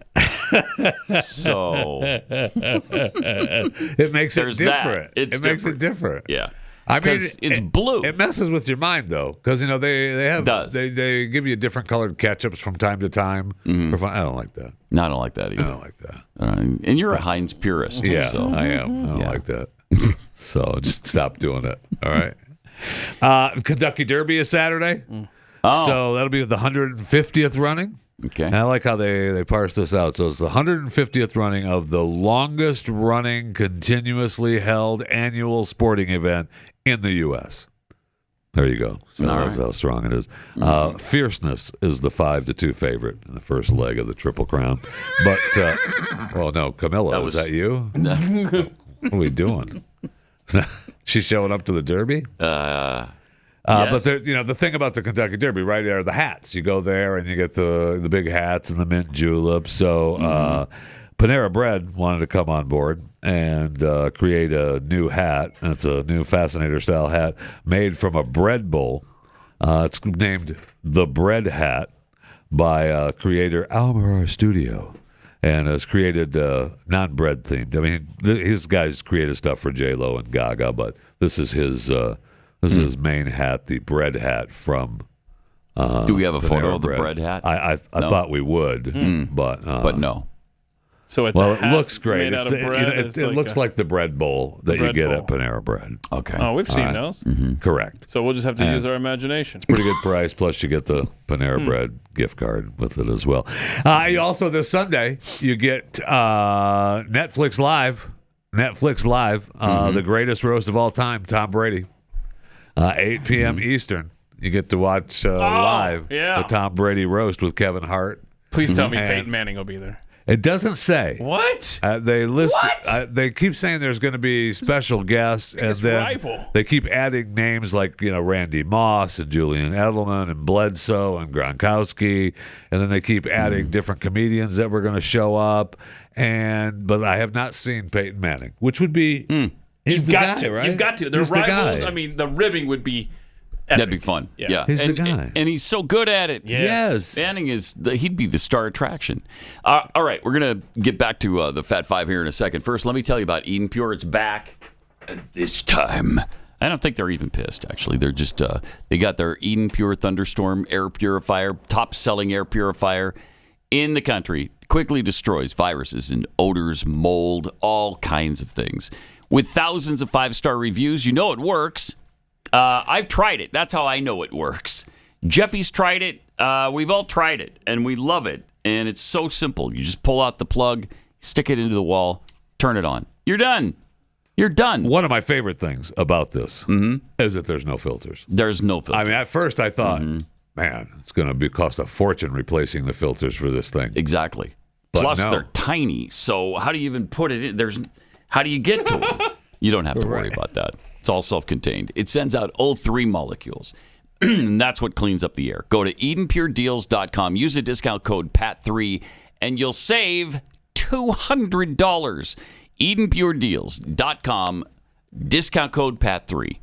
So it makes it different. It makes it different. Yeah. I mean, it's blue. It messes with your mind though, because they give you different colored ketchups from time to time. Mm-hmm. I don't like that. No, I don't like that either. I don't like that. And you're a Heinz purist. Yeah, so. I am. I don't like that. So just stop doing it. All right. Kentucky Derby is Saturday. Oh. So that'll be the 150th running. Okay. And I like how they parse this out. So it's the 150th running of the longest running, continuously held annual sporting event in the U.S. There you go. So that's how strong it is. Fierceness is the 5-2 favorite in the first leg of the Triple Crown. But, no, Camilla, is that you? What are we doing? She's showing up to the Derby? Yes. But the thing about the Kentucky Derby, right, are the hats. You go there and you get the big hats and the mint juleps. So Panera Bread wanted to come on board and create a new hat. It's a new Fascinator style hat made from a bread bowl. It's named the Bread Hat by creator Almarar Studio, and it's created non-bread themed. I mean, his guys created stuff for J-Lo and Gaga, but this is his. This is his main hat, the bread hat from. Do we have a photo of the bread. bread hat? I thought we would, but no. So it's it looks great. Made out of bread. It looks like the bread bowl that you get at Panera Bread. Okay. Oh, we've seen those. Correct. So we'll just have to use our imagination. Pretty good price. Plus, you get the Panera Bread gift card with it as well. You also this Sunday you get Netflix Live. The greatest roast of all time, Tom Brady. 8 p.m. Eastern. You get to watch live the Tom Brady roast with Kevin Hart. Please tell me Peyton Manning will be there. It doesn't say. What? They list. They keep saying there's going to be special guests, and then they keep adding names like Randy Moss and Julian Edelman and Bledsoe and Gronkowski, and then they keep adding different comedians that were going to show up. But I have not seen Peyton Manning, which would be. He's the guy, right? You've got to. They're rivals. I mean, the ribbing would be epic. That'd be fun. Yeah. He's the guy. And he's so good at it. Yes. Manning he'd be the star attraction. All right, we're going to get back to the Fat Five here in a second. First, let me tell you about Eden Pure. It's back this time. I don't think they're even pissed, actually. They're just, they got their Eden Pure Thunderstorm air purifier, top-selling air purifier in the country. Quickly destroys viruses and odors, mold, all kinds of things. With thousands of 5-star reviews, you know it works. I've tried it. That's how I know it works. Jeffy's tried it. We've all tried it, and we love it. And it's so simple. You just pull out the plug, stick it into the wall, turn it on. You're done. You're done. One of my favorite things about this is that there's no filters. There's no filters. I mean, at first I thought, man, it's going to cost a fortune replacing the filters for this thing. Exactly. But Plus, they're tiny. So how do you even put it in? How do you get to them? You don't have to worry about that. It's all self-contained. It sends out O3 molecules. And that's what cleans up the air. Go to EdenPureDeals.com. Use the discount code PAT3, and you'll save $200. EdenPureDeals.com. Discount code PAT3.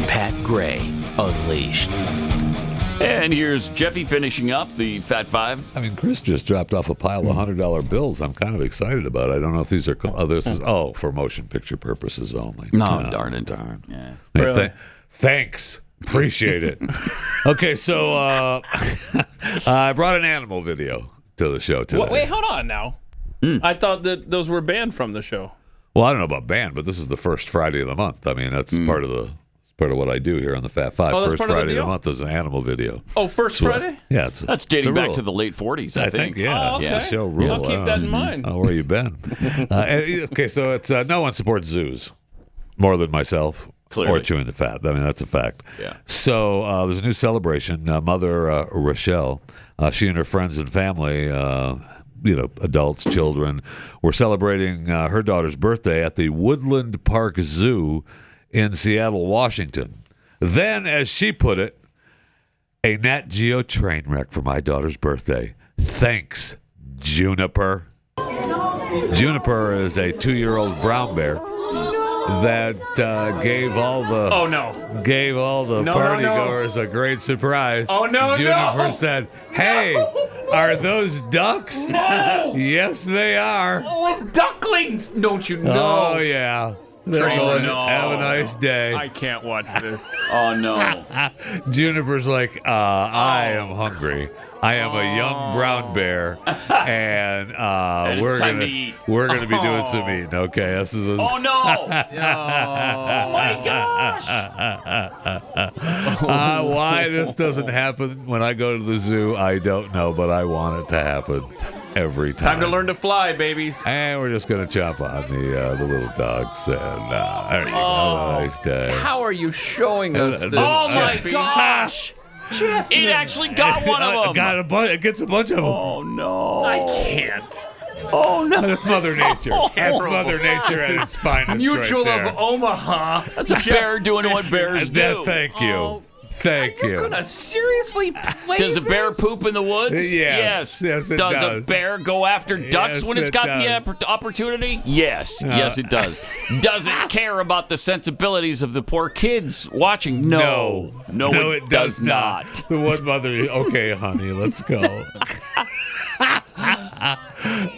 Pat Gray Unleashed. And here's Jeffy finishing up the Fat Five. I mean, Chris just dropped off a pile of $100 bills. I'm kind of excited about it. I don't know if these are. For motion picture purposes only. No, darn it. Darn. Yeah. Hey, Really? Thanks. Appreciate it. Okay, so I brought an animal video to the show today. Wait, hold on now. I thought that those were banned from the show. Well, I don't know about band, but this is the first Friday of the month. I mean, that's part of what I do here on the Fat Five. Oh, that's first part of the Friday of the deal? month is an animal video. Oh, first Friday? Yeah, that's dating back to the late 40s, I think. Yeah, Oh, okay. it's a show rule. I'll keep that in mind. Where you been? Okay, so it's no one supports zoos more than myself. Clearly. Or chewing the fat. I mean, that's a fact. Yeah. So there's a new celebration. Mother Rochelle, she and her friends and family, adults, children, were celebrating her daughter's birthday at the Woodland Park Zoo in Seattle, Washington. Then, as she put it, a Nat Geo train wreck for my daughter's birthday. Thanks, Juniper. Juniper is a 2-year-old brown bear that gave all the partygoers a great surprise. Oh no! Juniper said, "Hey, are those ducks?" No. Yes, they are. Oh, ducklings! Don't you know? Oh yeah. They're going, have a nice day. I can't watch this. Oh, no. Juniper's like, I am hungry. I am a young brown bear, and, we're gonna be doing some eating. Okay, this is. Oh no! Oh my gosh! Why this doesn't happen when I go to the zoo, I don't know, but I want it to happen every time. Time to learn to fly, babies. And we're just gonna chomp on the little dogs, and there you go. Have a nice day. How are you showing us this? Oh my gosh! It actually got one of them. It gets a bunch of them. Oh no! I can't. Oh no! That's Mother Nature. That's Mother Nature at its finest. Mutual right there. of Omaha. That's a bear doing what bears do. Thank you. Thank you. You're gonna seriously play Does a bear poop in the woods? Yes. Yes, it does. Does a bear go after ducks when it's got the opportunity? Yes. Yes, it does. Does it care about the sensibilities of the poor kids watching? No, it does not. The one mother, okay, honey, let's go.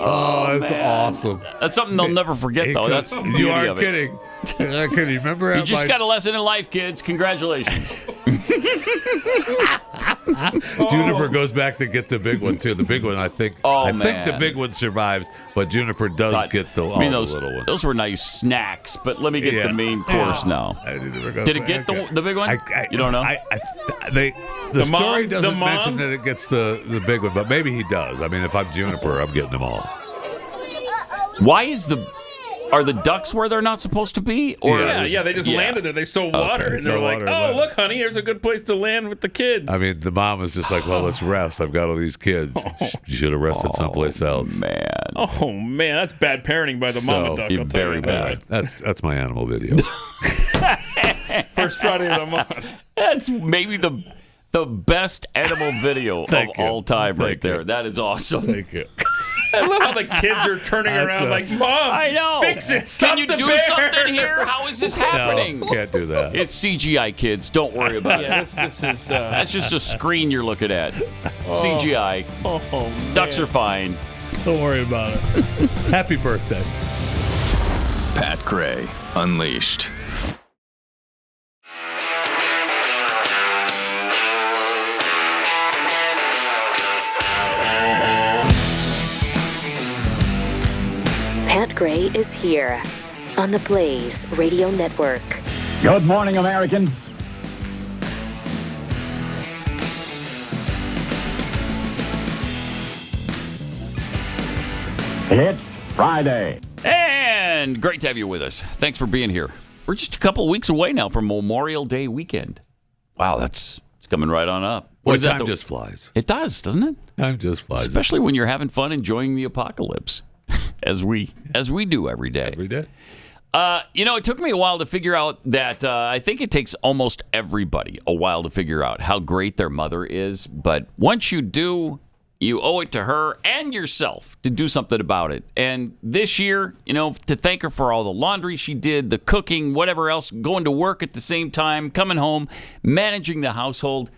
Oh, that's awesome. That's something they'll never forget, though. That's the beauty you of it. kidding. Can you remember? You just got a lesson in life, kids. Congratulations. Juniper goes back to get the big one too. The big one, I think. I think the big one survives, but Juniper does get the little ones. Those were nice snacks, but let me get the main course now. Did it get the big one? You don't know. The story doesn't mention that it gets the big one, but maybe he does. I mean, if I'm Juniper, I'm getting them all. Why are the ducks where they're not supposed to be? Or they just landed there. They saw water, and they're like, "Oh, look, honey, here's a good place to land with the kids." I mean, the mom is just like, "Well, let's rest. I've got all these kids. You should have rested someplace else." Man, that's bad parenting by the mama duck. I'll tell you bad. That's my animal video. First Friday of the month. That's maybe the best animal video of all time, right there. That is awesome. Thank you. I love how the kids are turning around like, "Mom, I know. Fix it. Stop Can you the do bear. something here? How is this happening?" No, can't do that. It's CGI, kids. Don't worry about it. This is. That's just a screen you're looking at. CGI. Ducks are fine. Don't worry about it. Happy birthday. Pat Gray Unleashed. Pat Gray is here on the Blaze Radio Network. Good morning, Americans. It's Friday. And great to have you with us. Thanks for being here. We're just a couple of weeks away now from Memorial Day weekend. Wow, it's coming right on up. Time just flies. It does, doesn't it? Time just flies. Especially when you're having fun enjoying the apocalypse, as we do every day. Every day. It took me a while to figure out that I think it takes almost everybody a while to figure out how great their mother is. But once you do, you owe it to her and yourself to do something about it. And this year, to thank her for all the laundry she did, the cooking, whatever else, going to work at the same time, coming home, managing the household.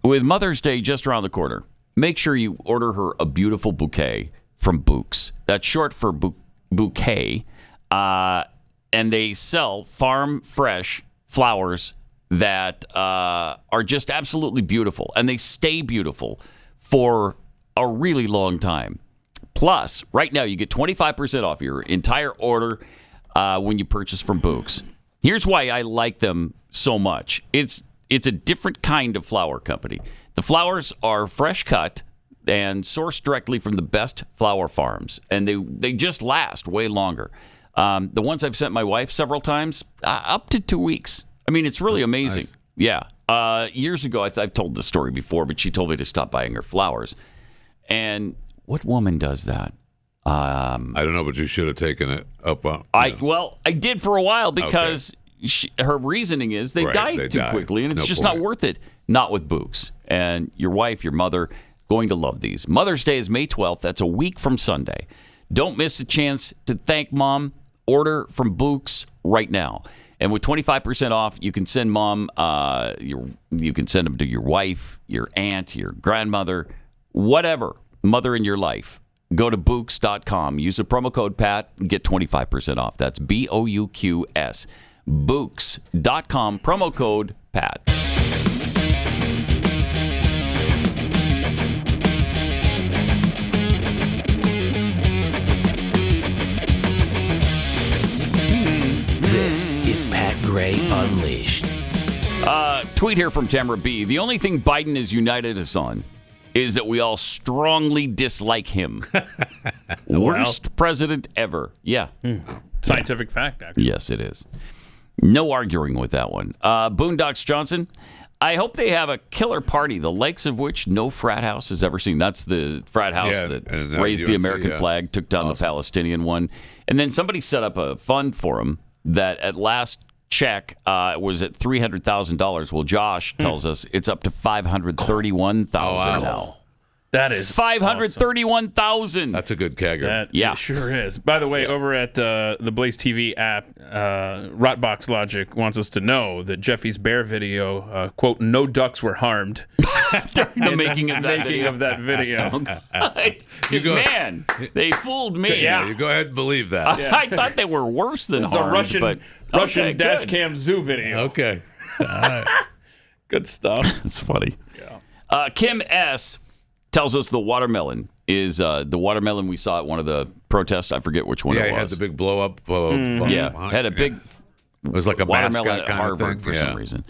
With Mother's Day just around the corner, make sure you order her a beautiful bouquet from Bouqs. That's short for bouquet. And they sell farm fresh flowers that are just absolutely beautiful. And they stay beautiful for a really long time. Plus, right now, you get 25% off your entire order when you purchase from Bouqs. Here's why I like them so much. It's a different kind of flower company. The flowers are fresh cut and sourced directly from the best flower farms. And they just last way longer. The ones I've sent my wife several times, up to 2 weeks. I mean, it's really amazing. Nice. Yeah. Years ago, I've told the story before, but she told me to stop buying her flowers. And what woman does that? I don't know, but you should have taken it up on. I did for a while because her reasoning is they die too quickly, and it's just not worth it. Not with Books. And your wife, your mother, going to love these. Mother's Day is May 12th. That's a week from Sunday. Don't miss a chance to thank Mom. Order from Books right now. And with 25% off, you can send Mom, you can send them to your wife, your aunt, your grandmother, whatever, mother in your life. Go to Books.com. Use the promo code PAT and get 25% off. That's BOUQS. Books.com, promo code PAT. This is Pat Gray Unleashed. Tweet here from Tamara B. The only thing Biden has united us on is that we all strongly dislike him. Worst president ever. Yeah. Scientific fact, actually. Yes, it is. No arguing with that one. Boondocks Johnson, I hope they have a killer party, the likes of which no frat house has ever seen. That's the frat house that raised the American flag, took down the Palestinian one. And then somebody set up a fund for them that at last check was at $300,000. Well, Josh tells us it's up to $531,000 now. That is $531,000. That's a good kegger. It sure is. By the way, over at the Blaze TV app, Rotbox Logic wants us to know that Jeffy's bear video, quote, no ducks were harmed. The making of that video. Man, they fooled me. Yeah, you go ahead and believe that. I thought they were worse than harmed. It's a Russian dash cam zoo video. Okay. All right. Good stuff. It's funny. Yeah. Kim S. tells us the watermelon is the watermelon we saw at one of the protests. I forget which one it was. Yeah, it had the big blow up. Had a big. It was like a watermelon mascot at Harvard for some reason.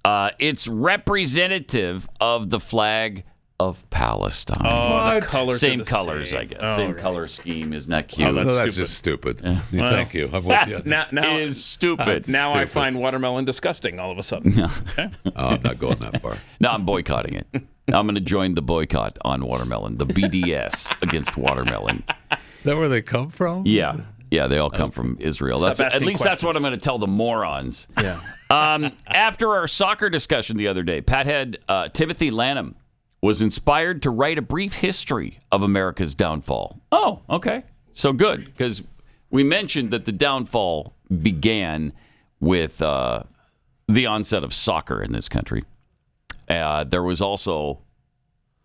It's representative of the flag of Palestine. Oh, the colors same colors, I guess. Same color scheme. Isn't that cute? That's just stupid. Thank you. I'm with you. Now is stupid. Now I find watermelon disgusting all of a sudden. Okay. I'm not going that far. No, I'm boycotting it. I'm going to join the boycott on watermelon, the BDS against watermelon. Is that where they come from? Yeah. Yeah, they all come from Israel. At least that's what I'm going to tell the morons. Yeah. After our soccer discussion the other day, Pathead Timothy Lanham was inspired to write a brief history of America's downfall. Oh, okay. So good, because we mentioned that the downfall began with the onset of soccer in this country. There was also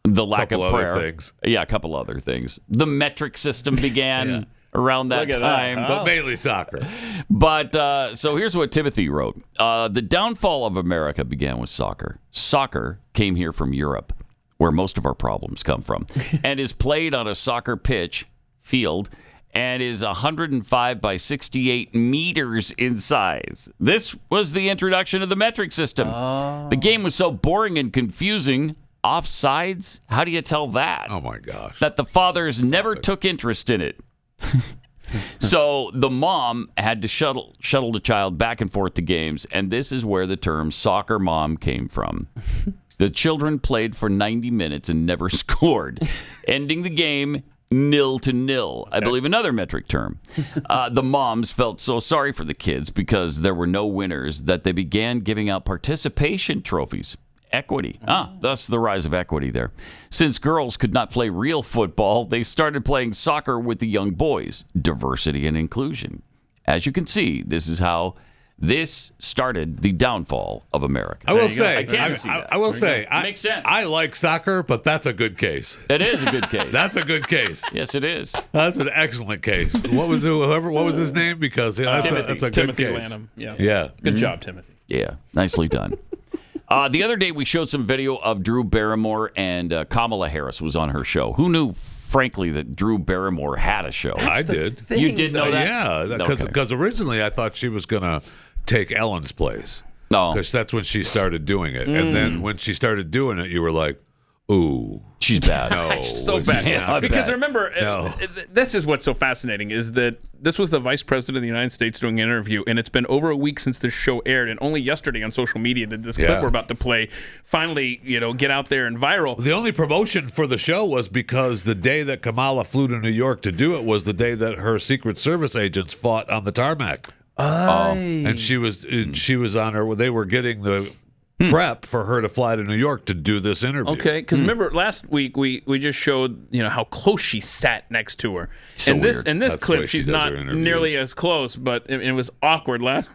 the lack of prayer. Things. Yeah, a couple other things. The metric system began around that time. But mainly soccer. But so here's what Timothy wrote. The downfall of America began with soccer. Soccer came here from Europe, where most of our problems come from, and is played on a soccer field, and is 105 by 68 meters in size. This was the introduction of the metric system. The game was so boring and confusing. Offsides? How do you tell that? Oh, my gosh. That the fathers never took interest in it. So the mom had to shuttle the child back and forth to games, and this is where the term soccer mom came from. The children played for 90 minutes and never scored, ending the game 0-0. I believe another metric term. The moms felt so sorry for the kids because there were no winners that they began giving out participation trophies. Equity. Thus the rise of equity there. Since girls could not play real football, they started playing soccer with the young boys. Diversity and inclusion. As you can see, this is how this started the downfall of America. I will say, makes sense. I like soccer, but that's a good case. It is a good case. That's a good case. Yes, it is. That's an excellent case. What was his name? Because that's a Timothy good case. Lanham. Yeah. Good job, Timothy. Yeah, nicely done. The other day, we showed some video of Drew Barrymore, and Kamala Harris was on her show. Who knew, frankly, that Drew Barrymore had a show? I did. You did know that? Yeah, because originally I thought she was going to take Ellen's place. No. Because that's when she started doing it. And then when she started doing it, you were like, ooh. She's bad. No. So bad. Because remember, this is what's so fascinating, is that this was the Vice President of the United States doing an interview, and it's been over a week since this show aired, and only yesterday on social media did this clip we're about to play finally, get out there and viral. The only promotion for the show was because the day that Kamala flew to New York to do it was the day that her Secret Service agents fought on the tarmac. And she was on her. They were getting the prep for her to fly to New York to do this interview. Okay, because remember last week we just showed how close she sat next to her. So in this weird. in this That's the clip way she she's does not her interviews. nearly as close, but it was awkward last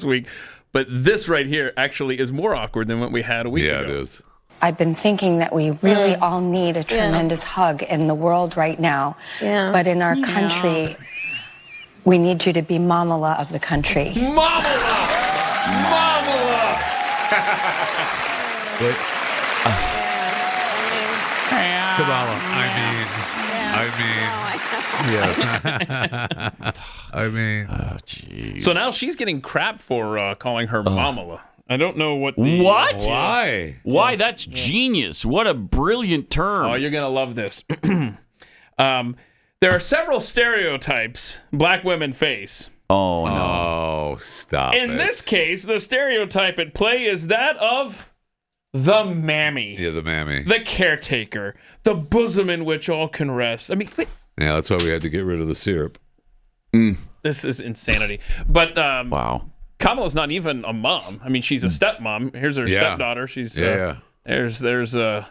week. But this right here actually is more awkward than what we had a week ago. Yeah, it is. I've been thinking that we really all need a tremendous hug in the world right now. Yeah. But in our country, we need you to be Mamala of the country. Mamala! Kamala, I mean, oh, jeez. So now she's getting crap for calling her Mamala. I don't know what the... What? Why? That's genius. What a brilliant term. Oh, you're going to love this. There are several stereotypes black women face. Oh, no. Oh, stop In this case, the stereotype at play is that of the mammy. Yeah, the mammy. The caretaker. The bosom in which all can rest. I mean, Yeah, that's why we had to get rid of the syrup. this is insanity. But wow. Kamala's not even a mom. I mean, she's a stepmom. Here's her stepdaughter. She's There's her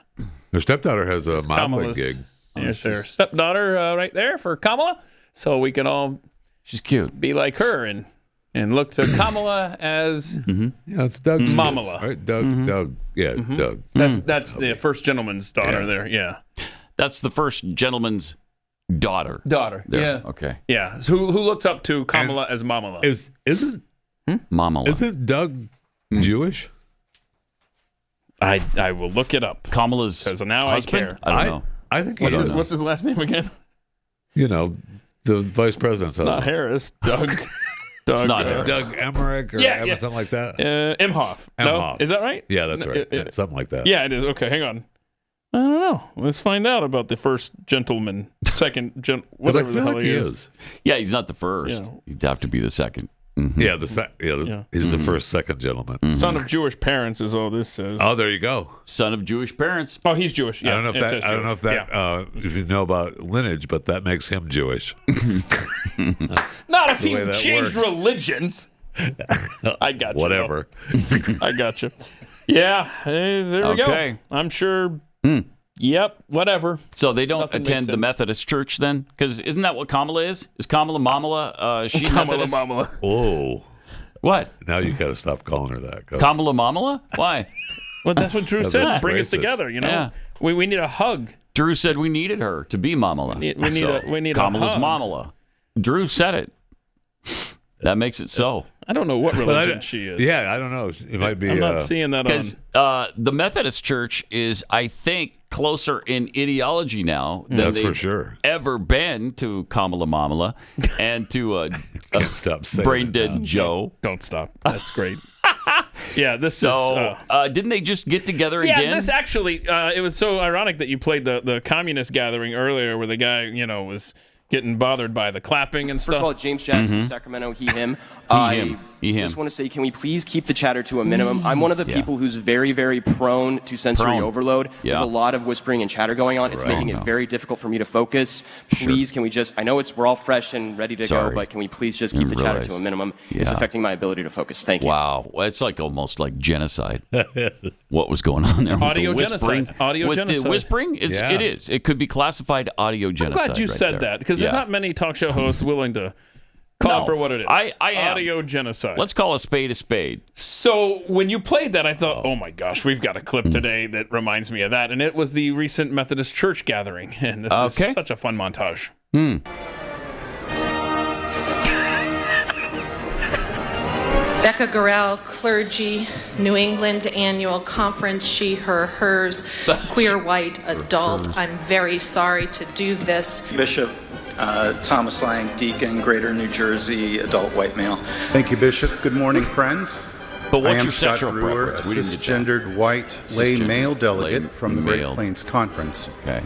stepdaughter has a modeling Kamala's gig. Here's her stepdaughter right there for Kamala. So we can all she's cute. Be like her and look to Kamala as Yeah, it's Doug's Mamala. kids, right? Doug. Yeah, Doug. That's the first gentleman's daughter there. Yeah. That's the first gentleman's daughter. Daughter. There. Yeah. Okay. Yeah. So who looks up to Kamala as Mamala? Isn't Mamala. Isn't Doug Jewish? I will look it up. Kamala's because now husband? I care. I don't know. I think he is. What's his last name again? The vice president's husband. Not Harris. Doug. It's not Harris. Doug Emmerich or something like that. Imhoff. No? Imhoff. Is that right? Yeah, that's right. Yeah, something like that. Yeah, it is. Okay, hang on. I don't know. Let's find out about the first gentleman, second whatever the hell he is. Yeah, he's not the first. Yeah. He'd have to be the second. Yeah, he's the first second gentleman. Son of Jewish parents is all this says. Oh, there you go. Son of Jewish parents. Oh, he's Jewish. Yeah, I don't know if that. If you know about lineage, but that makes him Jewish. Not if the way he that changed works. religions. I got you. Whatever. I got you. Yeah, there we go. I'm sure. Yep, whatever. So they don't Nothing attend makes the sense. Methodist church then? Because isn't that what Kamala is? Is Kamala Mamala? She Kamala Methodist? Mamala. Oh. What? Now you got to stop calling her that. Kamala Mamala? Why? Well, that's what Drew said. That's Bring us racist. together. Yeah. We need a hug. Drew said we needed her to be Mamala. We need Kamala's a hug. Mamala. Drew said it. That makes it so. I don't know what religion she is. Yeah, I don't know. It might be. I'm not seeing that on. Because the Methodist Church is, I think, closer in ideology now than That's they've for sure. ever been to Kamala Mamala and to Can't stop saying Brain it Dead now. Joe. Don't stop. That's great. Yeah, this So is. didn't they just get together Yeah, again? this actually. It was so ironic that you played the communist gathering earlier, where the guy was getting bothered by the clapping and stuff. First of all, James Jackson, Sacramento, he, him. He, him. Just want to say, can we please keep the chatter to a minimum? I'm one of the people who's very, very prone to sensory overload. Yeah. There's a lot of whispering and chatter going on. It's making it very difficult for me to focus. Please, can we just, I know we're all fresh and ready to go, but can we please just keep the chatter to a minimum? It's affecting my ability to focus. Thank you. Wow. Well, it's like almost like genocide. What was going on there? Audio with the whispering? genocide. Audio with genocide. the whispering? It is. It could be classified audio I'm genocide. glad you right said there. that, because there's not many talk show hosts willing to call it for what it is. I am. Audio genocide. Let's call a spade a spade. So when you played that, I thought, oh my gosh, we've got a clip today that reminds me of that. And it was the recent Methodist church gathering. And this is such a fun montage. Becca Gorell, Clergy, New England Annual Conference, She, Her, Hers, Queer White Adult. I'm very sorry to do this. Bishop Thomas Lang, Deacon, Greater New Jersey, adult white male. Thank you, Bishop. Good morning, friends. But what's I am your Scott sexual Brewer, a preference? We didn't get that. cisgendered white lay Cisgendered male delegate lay from the Great male. Plains Conference. Okay.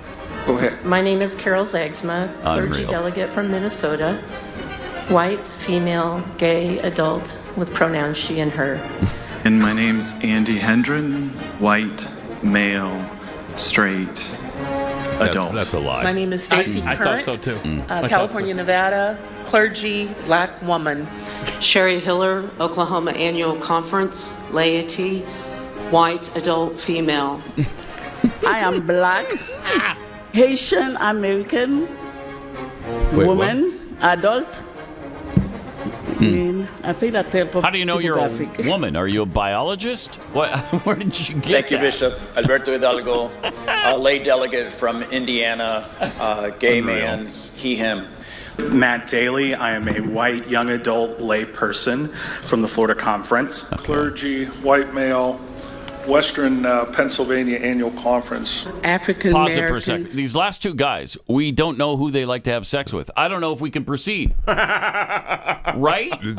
Go ahead. My name is Carol Zagsma, clergy Unreal. delegate from Minnesota. White, female, gay, adult, with pronouns she and her. And my name's Andy Hendren, white, male, straight. adult. That's a lie. My name is Stacy I Current. thought so too. California, Nevada, clergy, black woman. Sherry Hiller, Oklahoma Annual Conference, laity, white, adult, female. I am black, Haitian American, woman, adult. I think that's it for How do you know you're a woman? Are you a biologist? What? Where did you get Thank you, that? Bishop. Alberto Hidalgo, lay delegate from Indiana, gay man, he, him. Matt Daly. I am a white young adult lay person from the Florida Conference. Clergy, white male, Western Pennsylvania Annual Conference. African Pause American. it for a second. These last two guys, we don't know who they like to have sex with. I don't know if we can proceed. Right? The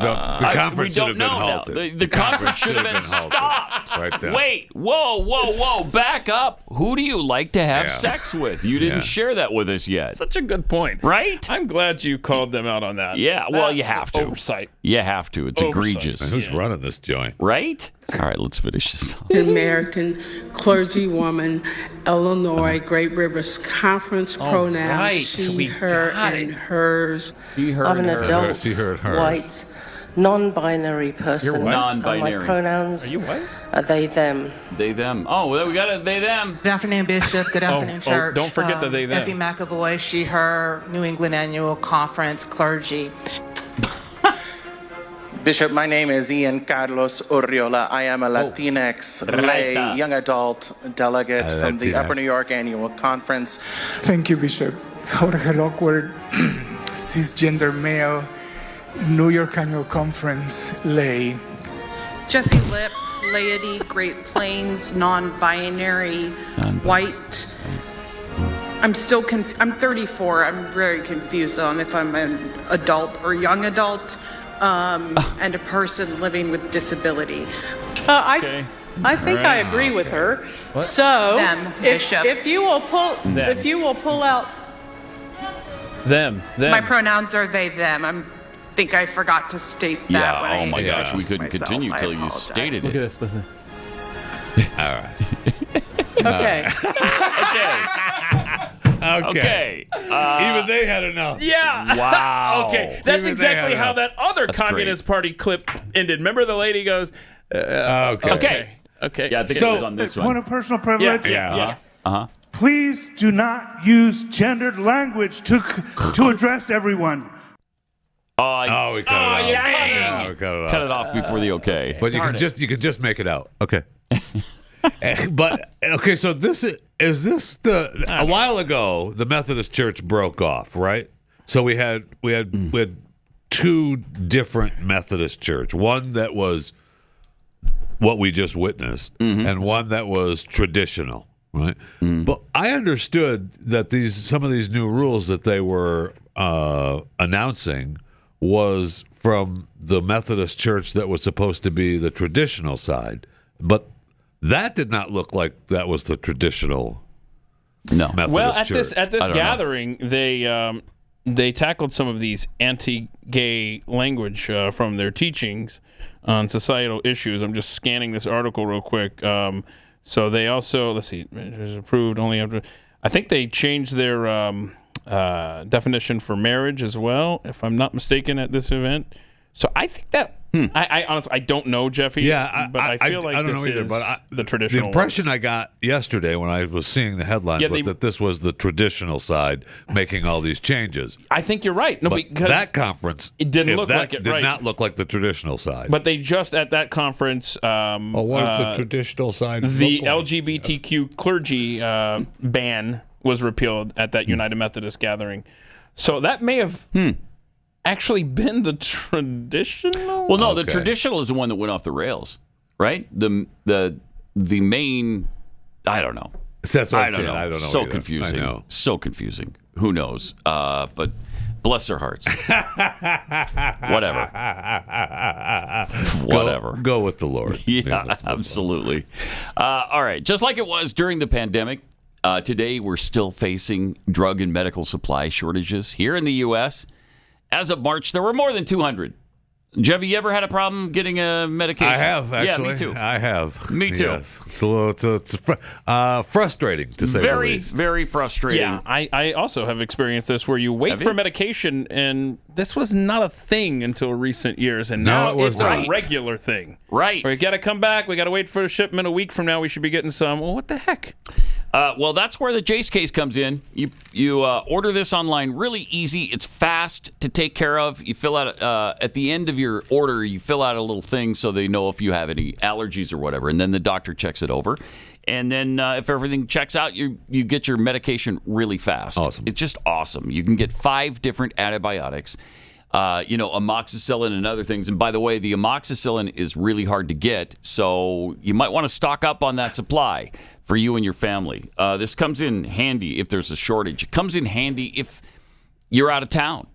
conference should have been now. halted. The conference should have been halted. stopped. Right there. Wait. Whoa. Back up. Who do you like to have sex with? You didn't share that with us yet. Such a good point. Right? I'm glad you called them out on that. Yeah, well, you have to. Oversight. You have to. It's egregious. Man, who's running this joint? Right? All right, let's finish this. American clergywoman, Illinois, Great Rivers Conference, pronouns right. she, We her, got and it. hers. She, her, I'm an and her. adult, She, her, and hers. white, non-binary person. You're non-binary. My pronouns Are you white? are they, them. They, them. Oh, well, we got a they, them. Good afternoon, Bishop. Good afternoon, church. Don't forget the they, them. Effie McAvoy, she, her, New England Annual Conference, clergy. Bishop, my name is Ian Carlos Urriola. I am a Latinx lay young adult delegate from the Upper New York Annual Conference. Thank you, Bishop. Jorge Lockwood, cisgender male, New York Annual Conference, lay. Jesse Lip, laity, Great Plains, non-binary, white. I'm still I'm 34. I'm very confused on if I'm an adult or young adult. And a person living with disability. I think I agree with her. What? So Them, Bishop. if you will pull out Them. My pronouns are they, them. I think I forgot to state that when Oh I my gosh, we introduced couldn't myself. continue I till you apologize. stated Look it. at this. Listen. All right. Okay. Okay. Even they had enough. Yeah. Wow. Okay. That's Even they exactly had how enough. that other Communist Party clip ended. Remember the lady goes, Okay. Okay. Yeah, I think So- it was on this Point one. of personal privilege. Yeah. Uh-huh. Please do not use gendered language to address everyone. Oh, we cut it off. Yeah, we cut it off. Cut it off before the okay. But you can just make it out. Okay. But okay, so this is this the a while ago the Methodist Church broke off, right? So we had two different Methodist church. One that was what we just witnessed, and one that was traditional, right? But I understood that some of these new rules that they were announcing was from the Methodist Church that was supposed to be the traditional side, but that did not look like that was the traditional Methodist well, Church. at this gathering, they tackled some of these anti-gay language from their teachings on societal issues. I'm just scanning this article real quick. So they also, let's see, it was approved only after. I think they changed their definition for marriage as well, if I'm not mistaken, at this event. So I think that I honestly I don't know, Jeffy. Yeah, but I feel like I don't this know either. is But the traditional. The impression I got yesterday when I was seeing the headlines was that this was the traditional side making all these changes. I think you're right. No, but because that conference it didn't if look that like it. Did Right. not look like the traditional side. But they just at that conference. what does the traditional side? The look like? LGBTQ clergy ban was repealed at that United Methodist gathering. So that may have actually been the traditional. Well, no, the traditional is the one that went off the rails, right? The main, I don't know. That's what I'm I don't saying. know. I don't know So either. confusing. I know. So confusing. Who knows? But bless their hearts. Whatever. Whatever. Go with the Lord. Yeah, absolutely. All right. Just like it was during the pandemic, today we're still facing drug and medical supply shortages here in the U.S. As of March, there were more than 200 Jeff, you ever had a problem getting a medication? I have, actually. Yeah, me too. I have. Me too. Yes. It's frustrating, to say the least. Very frustrating. Yeah, I also have experienced this where you wait for medication, and this was not a thing until recent years, and now it's a regular thing. Right. We got to come back. We got to wait for a shipment. A week from now, we should be getting some. Well, what the heck? Well, that's where the Jace case comes in. You order this online, really easy. It's fast to take care of. You fill out at the end of your order, you fill out a little thing so they know if you have any allergies or whatever, and then the doctor checks it over. And then if everything checks out, you get your medication really fast. Awesome. It's just awesome. You can get 5 different antibiotics. Amoxicillin and other things. And by the way, the amoxicillin is really hard to get, so you might want to stock up on that supply for you and your family. This comes in handy if there's a shortage. It comes in handy if you're out of town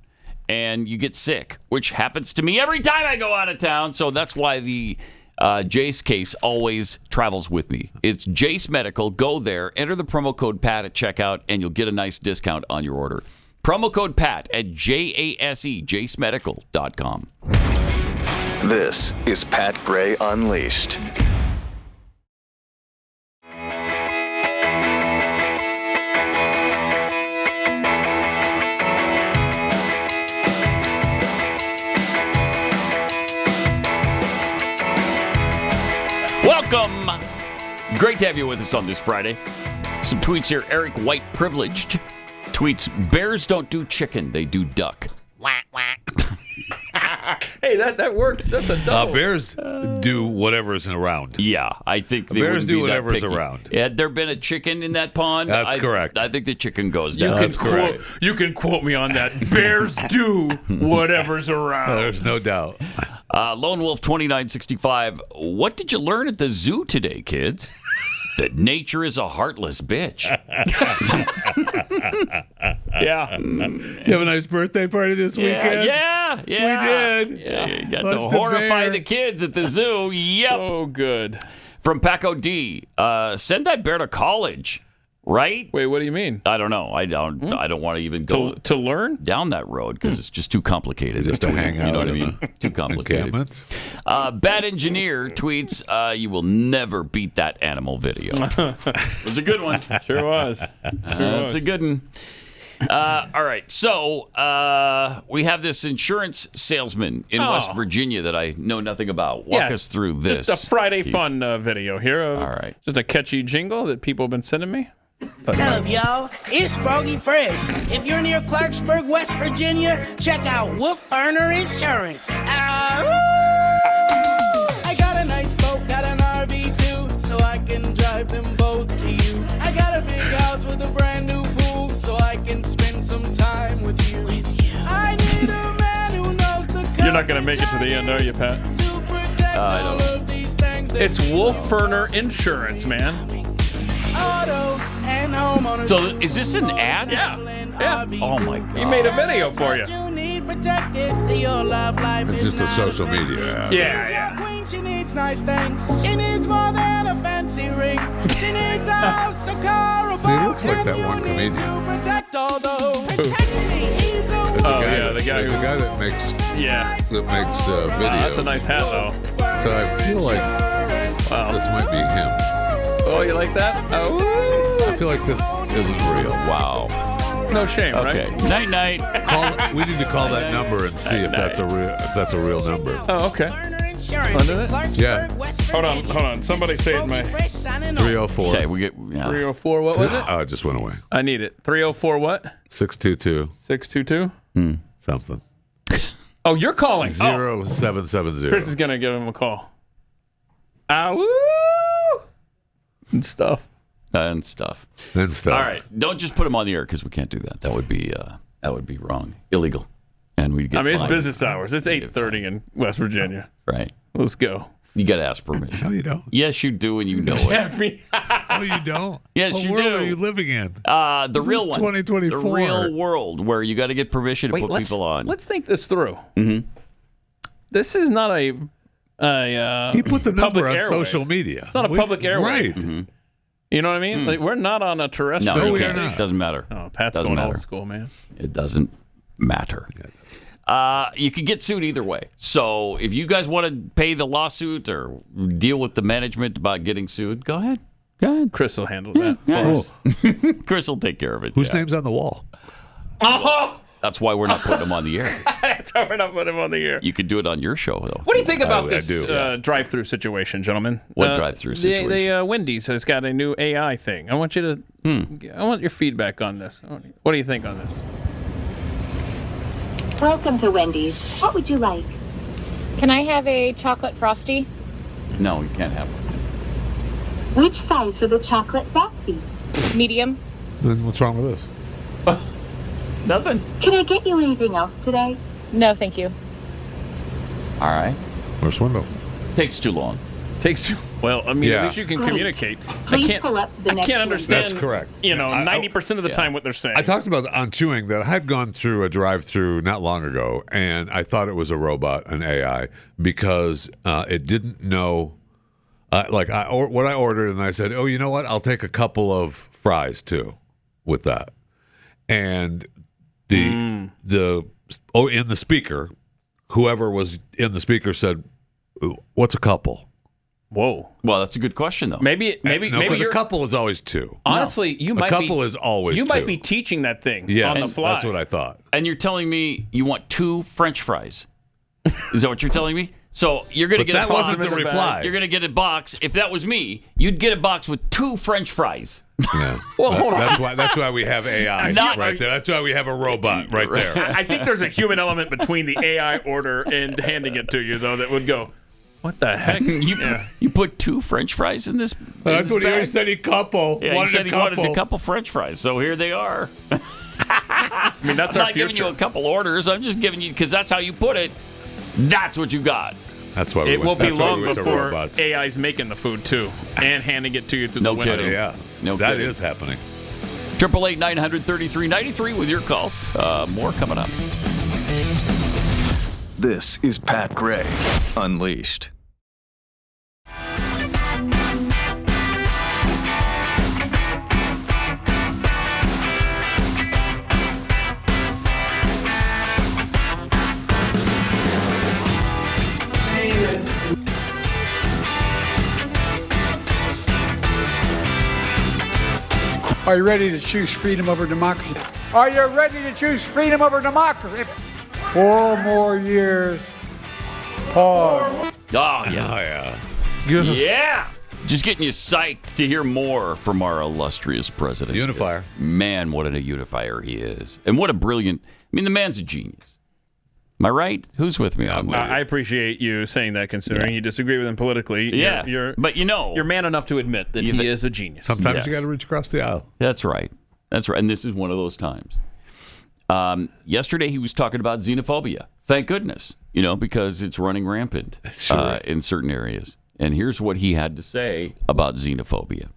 and you get sick, which happens to me every time I go out of town. So that's why the Jace case always travels with me. It's Jace Medical. Go there, enter the promo code PAT at checkout, and you'll get a nice discount on your order. Promo code PAT at JASE, JaceMedical.com. This is Pat Gray Unleashed. Welcome. Great to have you with us on this Friday. Some tweets here. Eric White Privileged tweets, bears don't do chicken, they do duck. Whack, whack. Hey, that works. That's a double. Bears do whatever's around. Yeah, I think they bears do be that whatever's picky. around. Had there been a chicken in that pond? That's correct. I think the chicken goes down. You can quote me on that. Bears do whatever's around. There's no doubt. Lone Wolf 2965. What did you learn at the zoo today, kids? That nature is a heartless bitch. Yeah. Did you have a nice birthday party this weekend? Yeah. We did. Yeah, you got Watched to the horrify bear. the kids at the zoo. Yep. So good. From Paco D. Send that bear to college, right? Wait, what do you mean? I don't know. I don't want to even go To learn? down that road because it's just too complicated. Just to hang out. You know what I mean? Too complicated. Bad Engineer tweets, you will never beat that animal video. It was a good one. Sure was. That's a good one. All right. So we have this insurance salesman in West Virginia that I know nothing about. Walk us through this. Just a Friday fun video here. All right. Just a catchy jingle that people have been sending me. Tell them, y'all, it's Froggy Fresh. If you're near Clarksburg, West Virginia, check out Wolf Earner Insurance. I got a nice boat, got an RV too, so I can drive them both to you. I got a big house with a brand new pool, so I can spend some time with you. I need a man who knows the You're not going to make it to the end, are you, Pat? I don't know. It's Wolf Earner Insurance, man. So is this an ad? Yeah. Oh, my God. He made a video for you. It's just a social media ad. Yeah. She needs nice things. She needs more than a fancy ring. She needs a house, a car, a boat. He looks like that one comedian. Protect all those. Protect me. He's a The guy There's a guy that makes videos. That's a nice hat, though. So I feel like this might be him. Oh, you like that? Oh. I feel like this isn't real. Wow. No shame, Okay. right? Night. We need to call that number and see if that's a real number. Oh, okay. Yeah. Hold on. Somebody say it in my 304. Okay, we get 304. What was it? Oh, it just went away. I need it. 304 what? 622. 622? Something. Oh, you're calling. 0770. Chris is going to give him a call. Woo! And stuff. And stuff. All right. Don't just put him on the air because we can't do that. That would be wrong. Illegal. And we'd get it's fined. business hours. It's 8:30 in West Virginia. Right. Let's go. You got to ask permission. No, you don't. Yes, you do, and you know it. No, you don't. Yes, what you world do. are you living in? The real one. 2024. The real world where you got to get permission to put people on. Let's think this through. Mm-hmm. This is not a he put the number public on airway. social media. It's not a public airway. Right. Mm-hmm. You know what I mean? Like, we're not on a terrestrial. No, we we are can't. not. It doesn't matter. Oh, Pat's Doesn't going matter. old school, man. It doesn't matter. you can get sued either way. So if you guys want to pay the lawsuit or deal with the management about getting sued, go ahead. Go ahead. Chris will handle that. Cool. Chris will take care of it. Whose name's on the wall? Oh! That's why we're not putting him on the air. That's why we're not putting him on the air. You could do it on your show, though. What do you think about I this do. drive-through situation, gentlemen? What drive-through situation? The Wendy's has got a new AI thing. I want you to. I want your feedback on this. What do you think on this? Welcome to Wendy's. What would you like? Can I have a chocolate frosty? No, you can't have one. Which size for the chocolate frosty? Medium. Then what's wrong with this? Nothing. Can I get you anything else today? No, thank you. All right. Where's window? Takes too long. Takes too. Well, I mean, Yeah. at least you can Great. communicate. Please pull up to the I next can't window. understand. That's correct. 90% of the time what they're saying. I talked about on chewing that I had gone through a drive-through not long ago, and I thought it was a robot, an AI, because it didn't know. What I ordered, and I said, "Oh, you know what? I'll take a couple of fries too, with that." And in the speaker, whoever was in the speaker said, "What's a couple?" Whoa. Well, that's a good question, though. Maybe because a couple is always two. Honestly, you might a couple is always you two. might be teaching that thing Yeah, on the fly. that's what I thought. And you're telling me you want 2 French fries? Is that what you're telling me? So you're going to But get that a box. wasn't the reply. You're going to get a box. If that was me, you'd get a box with 2 French fries. Yeah. Well, hold on. That's why we have AI right there. That's why we have a robot right there. I think there's a human element between the AI order and handing it to you, though, that would go, what the heck? You put 2 French fries in this? That's what he already said. He couple. Yeah, he said he wanted a couple French fries. So here they are. I mean, that's I'm our not future. giving you a couple orders. I'm just giving you, because that's how you put it. That's what you got. That's why it will be long we before AI's making the food too and handing it to you through the window. Kidding. Yeah, that is happening. 888-900-3393 with your calls. More coming up. This is Pat Gray Unleashed. Are you ready to choose freedom over democracy? Are you ready to choose freedom over democracy? 4 more years. Pause. Oh, yeah. Good. Yeah. Just getting you psyched to hear more from our illustrious president. Unifier. Man, what a unifier he is. And what a brilliant... I mean, the man's a genius. Am I right? Who's with me on that? I appreciate you saying that, considering you disagree with him politically. Yeah, but you're man enough to admit that he is a genius. Sometimes you got to reach across the aisle. That's right. And this is one of those times. Yesterday he was talking about xenophobia. Thank goodness, because it's running rampant in certain areas. And here's what he had to say about xenophobia.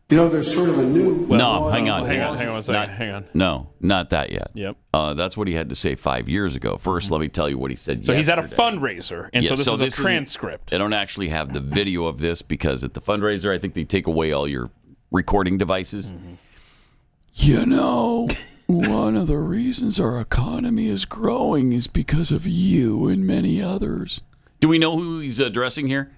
There's sort of a new... No, hang on one second. Hang on. No, not that yet. Yep. That's what he had to say 5 years ago. First, let me tell you what he said So yesterday. he's at a fundraiser, and so this is a transcript. I don't actually have the video of this because at the fundraiser, I think they take away all your recording devices. One of the reasons our economy is growing is because of you and many others. Do we know who he's addressing here?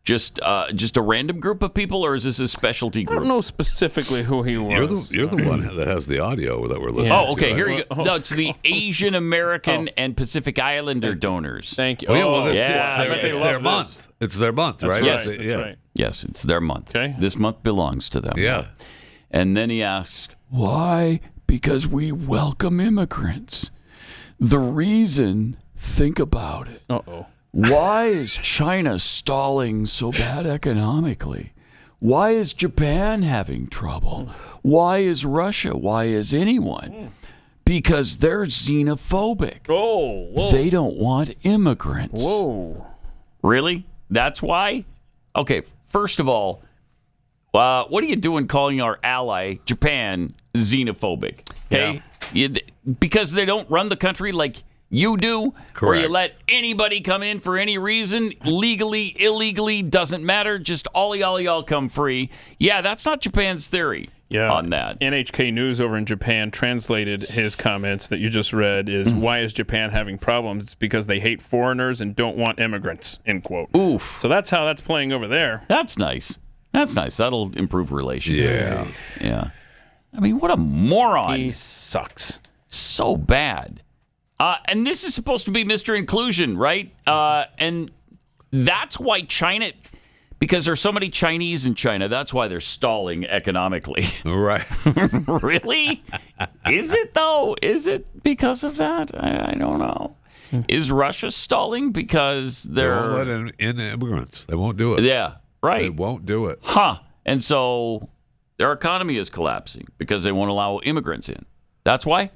Just a random group of people, or is this a specialty group? I don't know specifically who he was. You're the one that has the audio that we're listening to. Oh, okay. Right? Here you go. No, it's the Asian American and Pacific Islander donors. Thank you. It's their month. It's their month, right? Yes, That's right. Yes, it's their month. Okay. This month belongs to them. Yeah. And then he asks, why? Because we welcome immigrants. The reason, think about it. Uh-oh. Why is China stalling so bad economically? Why is Japan having trouble? Why is Russia? Why is anyone? Because they're xenophobic. Oh, whoa. They don't want immigrants. Whoa. Really? That's why? Okay, first of all, what are you doing calling our ally, Japan, xenophobic? Okay? Because they don't run the country like you do, where you let anybody come in for any reason, legally, illegally, doesn't matter, just all y'all come free. Yeah, that's not Japan's theory. on that. NHK News over in Japan translated his comments that you just read is, why is Japan having problems? It's because they hate foreigners and don't want immigrants, end quote. Oof. So that's how that's playing over there. That's nice. That's nice. That'll improve relations. Yeah. Yeah. I mean, what a moron. He sucks. So bad. And this is supposed to be Mr. Inclusion, right? And that's why China, because there's so many Chinese in China, that's why they're stalling economically. Right. Really? Is it, though? Is it because of that? I don't know. Is Russia stalling because They won't let in immigrants. They won't do it. Yeah, right. They won't do it. Huh. And so their economy is collapsing because they won't allow immigrants in. That's why?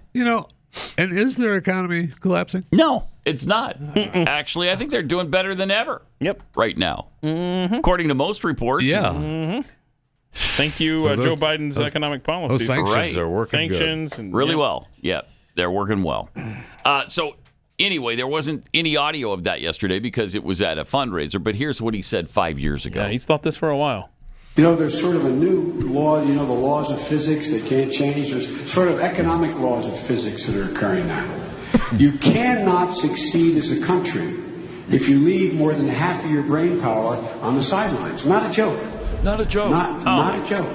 And is their economy collapsing? No, it's not. Actually, I think they're doing better than ever. Yep. Right now. According to most reports. Yeah. Thank you, So Joe Biden's economic policies. Those sanctions are working sanctions good. And, really well. Yeah, they're working well. So anyway, there wasn't any audio of that yesterday because it was at a fundraiser. But here's what he said 5 years ago. Yeah, he's thought this for a while. There's sort of a new law, the laws of physics, they can't change. There's sort of economic laws of physics that are occurring now. You cannot succeed as a country if you leave more than half of your brain power on the sidelines. Not a joke. Not a joke. Not a joke.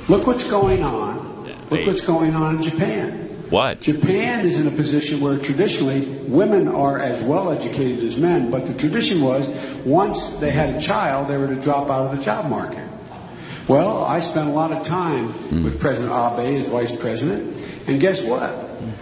Look what's going on. Look what's going on in Japan. What? Japan is in a position where traditionally women are as well educated as men, but the tradition was once they had a child, they were to drop out of the job market. Well, I spent a lot of time with President Abe as vice president, and guess what?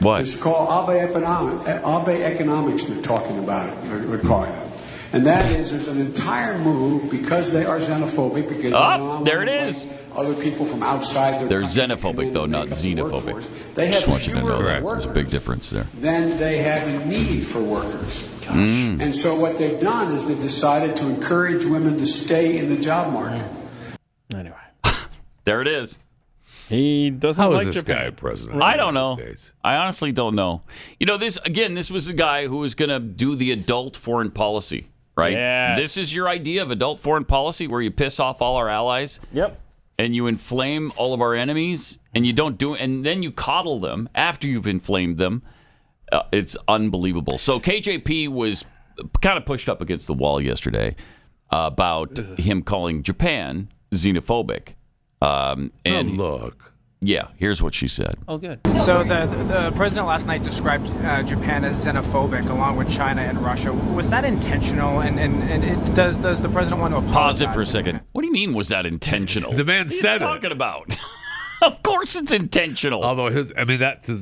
What? It's called Abe economics. They're talking about it. We're calling it. And that is, there's an entire move because they are xenophobic. Because there it is. Other people from outside. They're xenophobic, though, not xenophobic. They have just want you to know that. workers. There's a big difference there. Then they have a need for workers. And so what they've done is they've decided to encourage women to stay in the job market. Anyway. There it is. He doesn't How like is this Japan. guy president? I don't know. I honestly don't know. This was a guy who was going to do the adult foreign policy, right? Yes. This is your idea of adult foreign policy where you piss off all our allies? Yep. And you inflame all of our enemies, and you don't do it, and then you coddle them after you've inflamed them. It's unbelievable. So KJP was kind of pushed up against the wall yesterday about him calling Japan xenophobic. And look. Yeah, here's what she said. Oh, good. So the president last night described Japan as xenophobic along with China and Russia. Was that intentional? And does the president want to apologize? Pause it for a second. What do you mean, was that intentional? The man said it. What are you talking about? Of course it's intentional. Although that's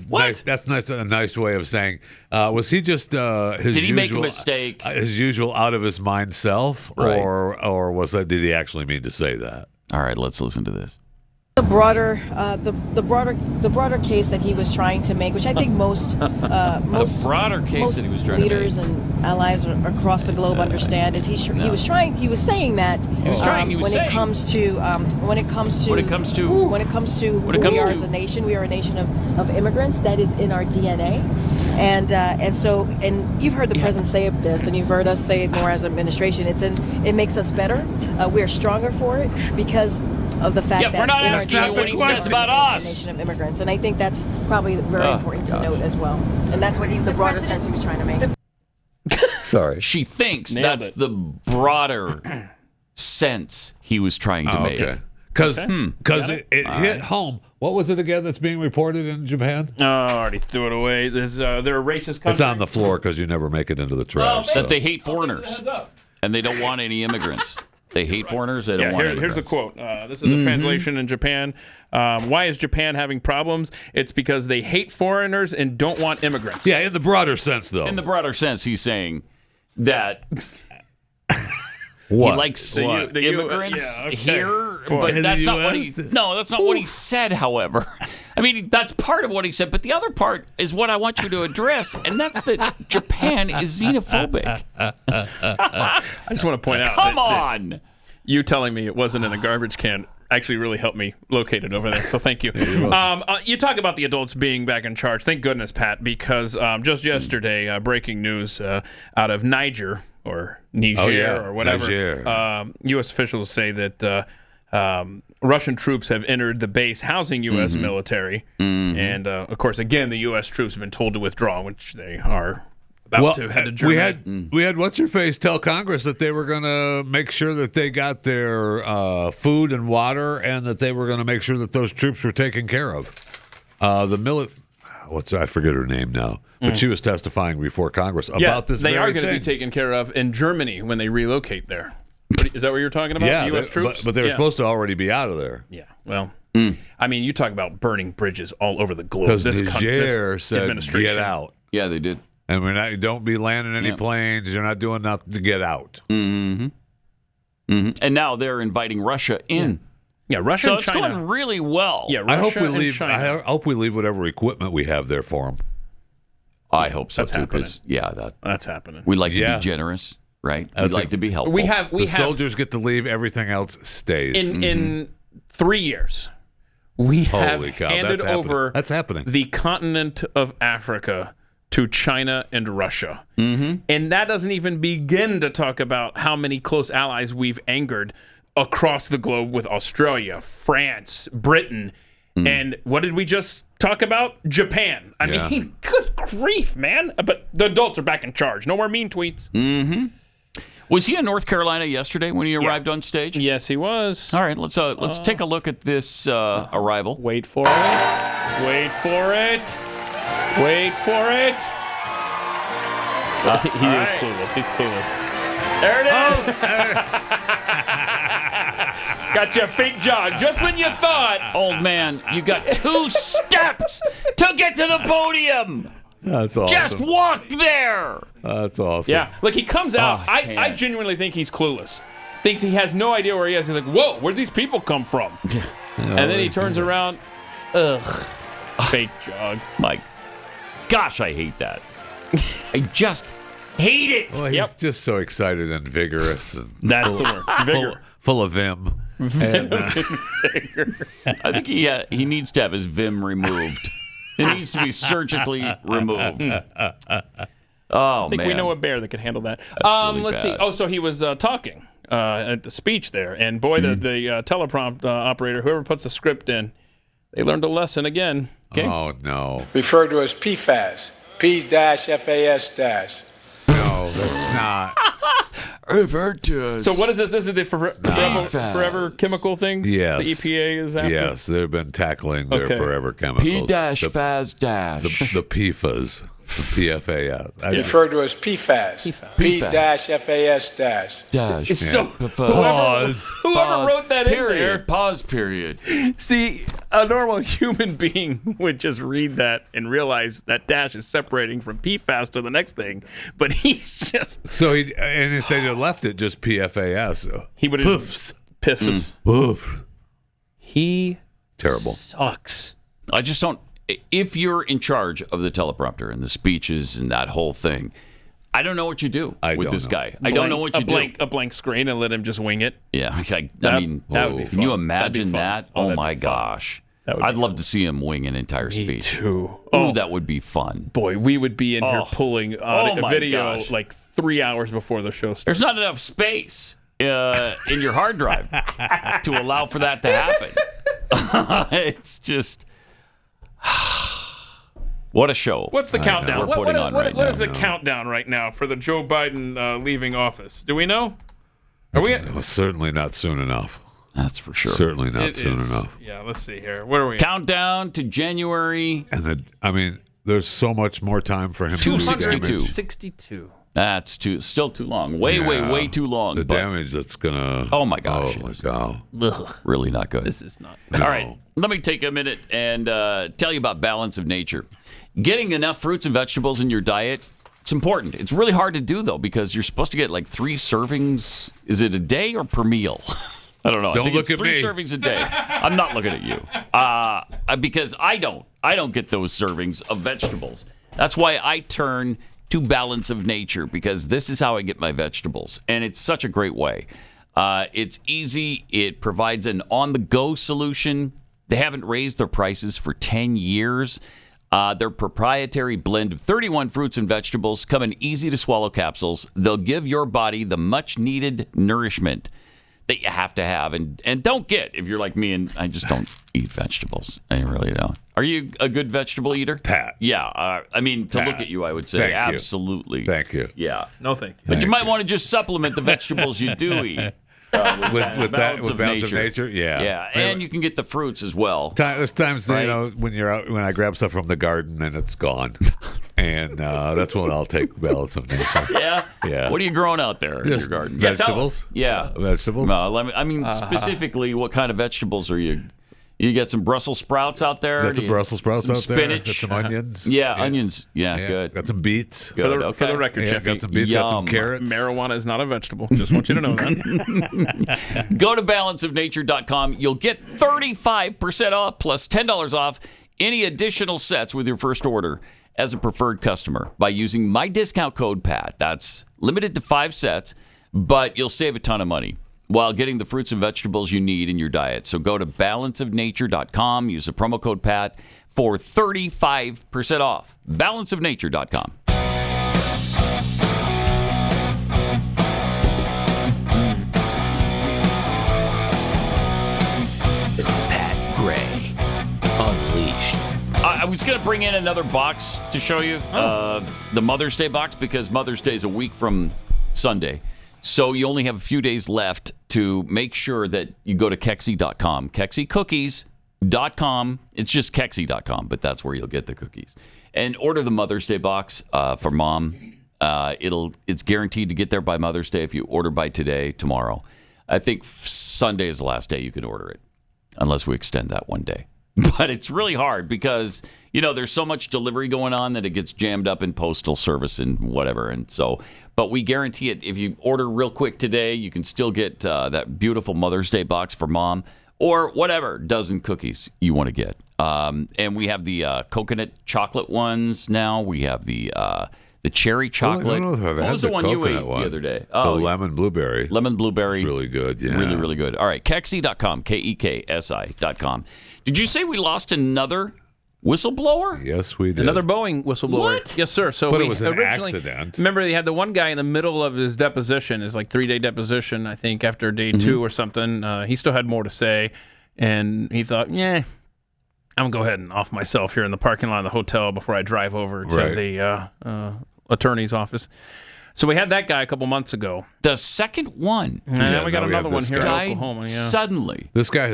nice. That's nice. A nice way of saying. Was he just his? Did he usual, make a mistake? His usual out of his mind self, Right. or was that? Did he actually mean to say that? All right, let's listen to this. The broader case that he was trying to make, which I think most broader case most that he was trying to leaders and allies across the globe understand is he was saying that when it comes to who we are as a nation, we are a nation of immigrants. That is in our DNA. And so you've heard the president say this, and you've heard us say it more as an administration. It makes us better. We're stronger for it because of the fact that we're not asking you what he says about us. A nation of immigrants, and I think that's probably very important to note as well. And that's what the broader sense he was trying to make. Sorry, she thinks Nailed that's it. the broader sense he was trying to make. Okay. Because it hit home. What was it again that's being reported in Japan? Oh, I already threw it away. They're a racist country. It's on the floor because you never make it into the trash. That they hate foreigners, and they don't want any immigrants. They hate foreigners. They don't want immigrants. Here's a quote. This is the translation in Japan. Why is Japan having problems? It's because they hate foreigners and don't want immigrants. Yeah, in the broader sense, though. In the broader sense, he's saying that what? he likes immigrants here, What? but In that's the not what US? that's not what he said, however. I mean, that's part of what he said, but the other part is what I want you to address, and that's that Japan is xenophobic. I just want to point out. Come on. You telling me it wasn't in a garbage can actually really helped me locate it over there, so thank you. You talk about the adults being back in charge. Thank goodness, Pat, because just yesterday, breaking news out of Niger or Niger or whatever. Niger. U.S. officials say that Russian troops have entered the base housing U.S. military. And, of course, again, the U.S. troops have been told to withdraw, which they are about to head to Germany. We had what's-her-face tell Congress that they were going to make sure that they got their food and water and that they were going to make sure that those troops were taken care of. I forget her name now, but she was testifying before Congress about this very thing. They are going to be taken care of in Germany when they relocate there. Is that what you're talking about? Yeah, the U.S. troops? But they were supposed to already be out of there. Yeah, well, I mean, you talk about burning bridges all over the globe. Because Niger said, get out. Yeah, they did. And don't be landing any planes. You're not doing nothing to get out. And now they're inviting Russia in. Yeah, Russia and China. So it's going really well. Yeah, Russia I hope we leave whatever equipment we have there for them. I hope so, that's too. happening. That's happening. We like to be generous, right? We like to be helpful. The soldiers get to leave. Everything else stays. In 3 years, we have handed over that's happening. The continent of Africa to China and Russia. And that doesn't even begin to talk about how many close allies we've angered across the globe with Australia, France, Britain, and what did we just talk about? Japan. I mean, good grief, man. But the adults are back in charge. No more mean tweets. Was he in North Carolina yesterday when he arrived on stage? Yes, he was. All right, let's take a look at this arrival. Wait for it. Wait for it. Wait for it. He is clueless. He's clueless. There it is. Got your fake jog just when you thought. Old man, you got 2 steps to get to the podium. That's awesome. Just walk there. That's awesome. Yeah, like he comes out. I genuinely think he's clueless. Thinks he has no idea where he is. He's like, whoa, where'd these people come from? And then he turns around. Ugh. Fake jog. My gosh, I hate that. I just hate it. Well, he's just so excited and vigorous. And that's the word. Vigor. Full of vim. And, I think he needs to have his vim removed. It needs to be surgically removed. Oh, I think we know a bear that can handle that. Let's see. Oh, so he was talking at the speech there. And boy, the teleprompter operator, whoever puts the script in, they learned a lesson again. Okay? Oh, no. Referred to as PFAS. P-FAS-. No, that's not. So what is this? This is the forever chemical things? Yes. The EPA is after? Yes, they've been tackling their forever chemicals. P-FAS-. The PFAS. The PFAS. Referred to as PFAS. P-FAS-. So whoever wrote that in there. Pause period. See, a normal human being would just read that and realize that dash is separating from PFAS to the next thing. But he's just... So and if they'd have left it just PFAS, he would have... Piffs. Poof. He... Terrible. Sucks. I just don't... If you're in charge of the teleprompter and the speeches and that whole thing, I don't know what you do with this guy. I don't know what you do. A blank screen and let him just wing it. Yeah, I mean, that would be fun. Can you imagine that? Oh my gosh. I'd love to see him wing an entire speech. Me too. Oh, that would be fun. Boy, we would be in here pulling a video like 3 hours before the show starts. There's not enough space in your hard drive to allow for that to happen. It's just... What a show. What's the countdown? We're putting on right now. What is the countdown right now for the Joe Biden leaving office? Do we know? Certainly not soon enough. That's for sure. Certainly not soon enough. Yeah, let's see here. Where are we? Countdown to January. And there's so much more time for him to do damage. 262. That's still too long. Way too long. The damage that's gonna. Oh my gosh! Oh my god! Ugh, really not good. This is not. No. All right, let me take a minute and tell you about balance of nature. Getting enough fruits and vegetables in your diet, it's important. It's really hard to do though because you're supposed to get like 3 servings. Is it a day or per meal? I don't know. Don't look at me. 3 servings a day. I'm not looking at you because I don't get those servings of vegetables. That's why I turn to Balance of Nature, because this is how I get my vegetables, and it's such a great way. It's easy. It provides an on-the-go solution. They haven't raised their prices for 10 years. Their proprietary blend of 31 fruits and vegetables come in easy-to-swallow capsules. They'll give your body the much-needed nourishment. that you have to have and don't get if you're like me and I just don't eat vegetables. I really don't. Are you a good vegetable eater? Pat. Yeah. I mean, to look at you, I would say Thank you. absolutely. Thank you. Yeah. No, thank you. But you might want to just supplement the vegetables you do eat. With Balance of Nature, yeah, and you can get the fruits as well. There's times Right. you know when you're out, when I grab stuff from the garden and it's gone, and that's when I'll take Balance of Nature. Yeah. What are you growing out there in your garden? Vegetables. Yeah, Vegetables. No, I mean specifically, what kind of vegetables are you? You got some Brussels sprouts out there. Got some Brussels sprouts out there. Spinach. Got some onions. Yeah, onions. Yeah, good. Got some beets. Good. For the record, Jeffy, got some beets. Got some carrots. Marijuana is not a vegetable. Just want you to know that. Go to balanceofnature.com. You'll get 35% off plus $10 off any additional sets with your first order as a preferred customer by using my discount code PAT. That's limited to 5 sets, but you'll save a ton of money while getting the fruits and vegetables you need in your diet. So go to balanceofnature.com. Use the promo code PAT for 35% off. Balanceofnature.com. Pat Gray Unleashed. I was going to bring in another box to show you, the Mother's Day box, because Mother's Day is a week from Sunday. So you only have a few days left to make sure that you go to Kexi.com. KexiCookies.com. It's just Kexi.com, but that's where you'll get the cookies. And order the Mother's Day box for Mom. It's guaranteed to get there by Mother's Day if you order by today, tomorrow. I think Sunday is the last day you can order it, unless we extend that one day. But it's really hard because, there's so much delivery going on that it gets jammed up in postal service and whatever. And so, but we guarantee it. If you order real quick today, you can still get that beautiful Mother's Day box for Mom or whatever dozen cookies you want to get. And we have the coconut chocolate ones now. We have the cherry chocolate. I don't know if I've what had was the one you ate one. the other day? The lemon blueberry. Lemon blueberry. It's really good, yeah. Really, really good. All right, Kexi.com, Kexi.com. Did you say we lost another whistleblower? Yes, we did. Another Boeing whistleblower. What? Yes, sir. So But we it was an originally, accident. Remember, they had the one guy in the middle of his deposition, his 3-day deposition, I think, after day 2 or something. He still had more to say, and he thought, I'm going to go ahead and off myself here in the parking lot of the hotel before I drive over to the attorney's office. So we had that guy a couple months ago. The second one. And we got another one here in Died Oklahoma. Yeah. Suddenly. This guy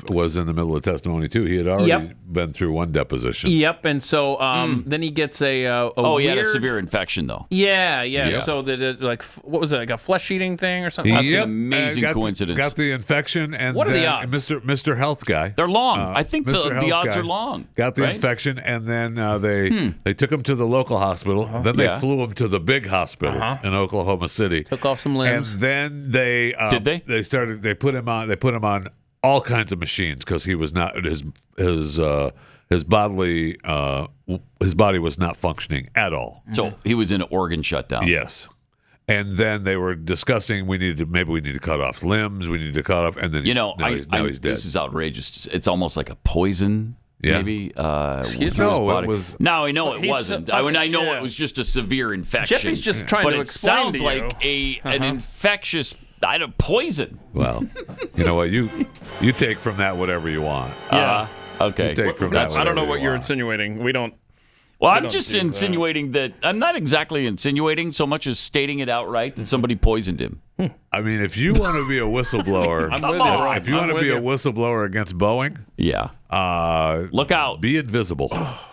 was in the middle of testimony too. He had already been through one deposition. Yep, and so then he gets a he had a severe infection though. Yeah. Yep. So that it, what was it, like a flesh-eating thing or something? That's an amazing coincidence. Got the infection, and what are then the odds? Mr. Health guy. They're long. I think the odds are long. Got the infection, and then they took him to the local hospital. Then they flew him to the big hospital in Oklahoma City. Took off some limbs. And then they did they? They put him on all kinds of machines because he was not his body was not functioning at all. So he was in an organ shutdown. Yes. And then they were discussing we need to cut off limbs. We need to cut off, and then he's dead. This is outrageous. It's almost like a poison. Yeah. Maybe. No, it was. No, I know it wasn't. I know it was just a severe infection. Jeffy's just trying to explain to you. But it sounds like an infectious poison. Well, you know what? You take from that whatever you want. Yeah. Okay. You take from that. I don't know what you're insinuating. We don't. Well, I'm just insinuating that. I'm not exactly insinuating so much as stating it outright that somebody poisoned him. I mean, if you want to be a whistleblower, if you want to be a whistleblower against Boeing, look out, be invisible.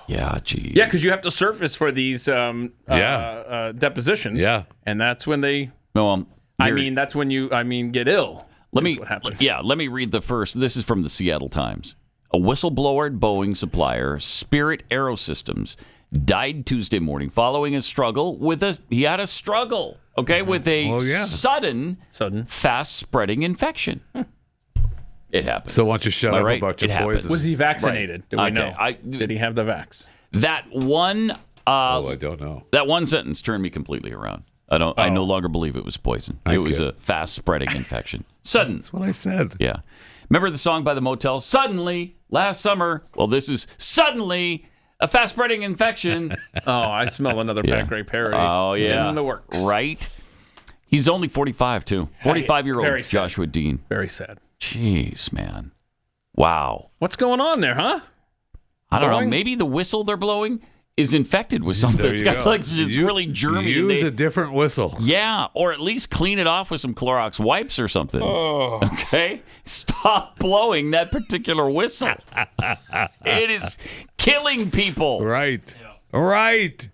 Yeah, geez. Yeah, because you have to surface for these depositions. Yeah, and that's when they. That's when you. Get ill. Let me read the first. This is from the Seattle Times. A whistleblower at Boeing supplier Spirit Aerosystems died Tuesday morning following a struggle with a sudden fast-spreading infection. It happens. So why don't you shut up about your poison? Was he vaccinated? Right. Do we know? Did he have the vax? That one. I don't know. That one sentence turned me completely around. I no longer believe it was poison. It was a fast-spreading infection. Sudden. That's what I said. Yeah. Remember the song by the Motels? Suddenly, last summer. Well, this is suddenly a fast-spreading infection. I smell another Pat Gray parody. Oh, yeah. In the works. Right? He's only 45, too. 45-year-old Very sad. Joshua Dean. Very sad. Jeez, man. Wow. What's going on there, huh? I don't know. Boeing? Maybe the whistle they're blowing is infected with something. There It's you got go. like it's really germy. Use a different whistle. Yeah, or at least clean it off with some Clorox wipes or something. Oh. Okay? Stop blowing that particular whistle. It is killing people. Right. Right.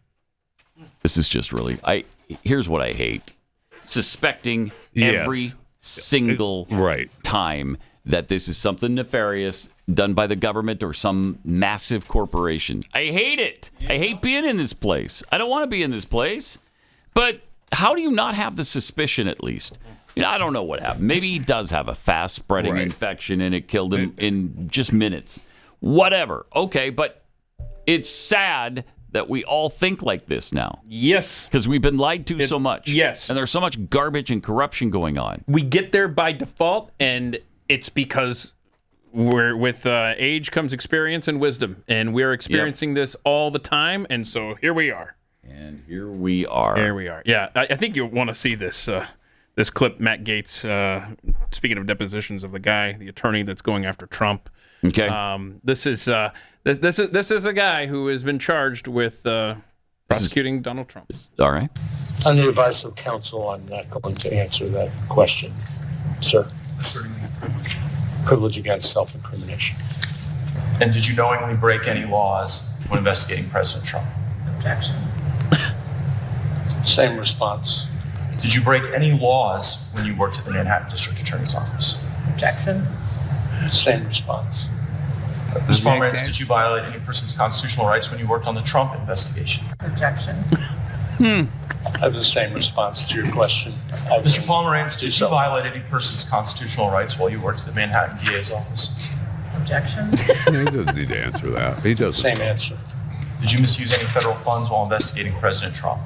This is just really here's what I hate. Suspecting every Yes. single time that this is something nefarious done by the government or some massive corporation. I hate it. I hate being in this place. I don't want to be in this place. But how do you not have the suspicion at least? I don't know what happened. Maybe he does have a fast-spreading infection and it killed him in just minutes. Whatever. Okay, but it's sad that we all think like this now. Yes. Because we've been lied to so much. Yes. And there's so much garbage and corruption going on. We get there by default, and it's because with age comes experience and wisdom, and we're experiencing this all the time, and so here we are. And here we are. Here we are. Yeah, I think you'll want to see this this clip. Matt Gaetz, speaking of depositions of the attorney that's going after Trump. Okay. This is a guy who has been charged with prosecuting Donald Trump. All right. Under advice of counsel, I'm not going to answer that question, sir. Privilege against self-incrimination. And did you knowingly break any laws when investigating President Trump? Objection. Same response. Did you break any laws when you worked at the Manhattan District Attorney's Office? Objection. Same response. Ms. Pomerantz, did you violate any person's constitutional rights when you worked on the Trump investigation? Objection. I have the same response to your question. Mr. Pomerantz, did you violate any person's constitutional rights while you worked at the Manhattan DA's office? Objection. He doesn't need to answer that. He doesn't. Same answer. Did you misuse any federal funds while investigating President Trump?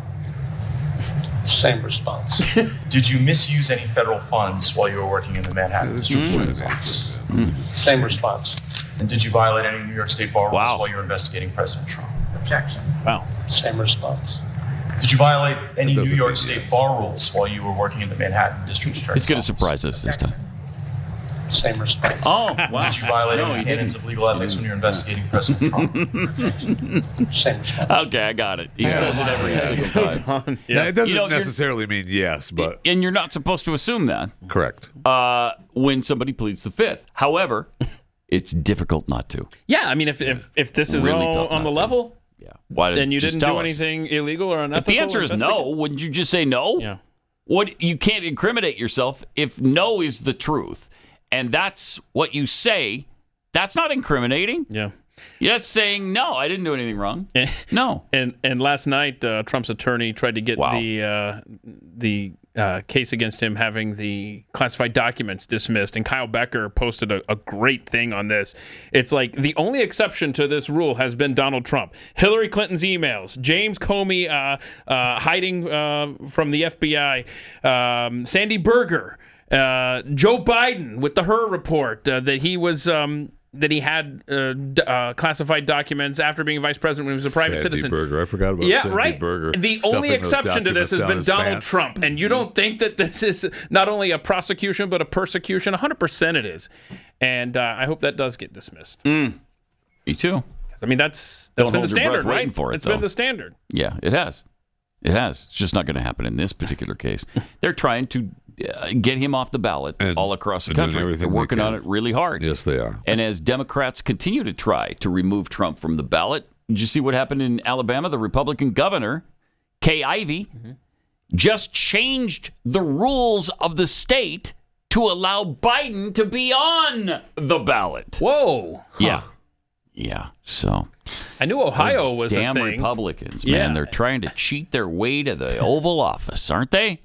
Same response. Did you misuse any federal funds while you were working in the Manhattan District Attorney's office? Same response. And did you violate any New York State bar rules while you were investigating President Trump? Objection. Wow. Same response. Did you violate any New York State bar rules while you were working in the Manhattan District Attorney's He's going to office? surprise us this time. Same response. Oh, wow. Did you violate No, any he canons didn't. of legal ethics when you were investigating President Trump? Same response. Okay, I got it. He says it every single time. Now, it doesn't You know, necessarily mean yes, but And you're not supposed to assume that correct. when somebody pleads the fifth. However, it's difficult not to. Yeah, I mean, if this is Really all tough on the not to. level, Why then you just didn't tell do us. anything illegal or unethical. If the answer is no, wouldn't you just say no? Yeah. What you can't incriminate yourself if no is the truth, and that's what you say. That's not incriminating. Yeah. That's saying no. I didn't do anything wrong. No. And last night, Trump's attorney tried to get the case against him having the classified documents dismissed. And Kyle Becker posted a great thing on this. It's like the only exception to this rule has been Donald Trump. Hillary Clinton's emails, James Comey hiding from the FBI, Sandy Berger, Joe Biden with the Her report that he was... that he had classified documents after being vice president when he was a private Sandy citizen. Berger. I forgot about Yeah, Sandy right. Berger. The stuffing only those exception to this documents has down been his Donald pants. Trump. And you don't think that this is not only a prosecution, but a persecution? 100% it is. And I hope that does get dismissed. Me too. I mean, that's Don't been the hold your breath standard, waiting right? for it, It's been though. the standard. Yeah, it has. It has. It's just not going to happen in this particular case. They're trying to get him off the ballot all across the doing country. everything They're they working on can. it really hard. Yes, they are. And as Democrats continue to try to remove Trump from the ballot, did you see what happened in Alabama? The Republican governor, Kay Ivey, just changed the rules of the state to allow Biden to be on the ballot. Whoa. Yeah. Yeah. So I knew Ohio was a damn thing. Republicans, man. Yeah. They're trying to cheat their way to the Oval Office, aren't they?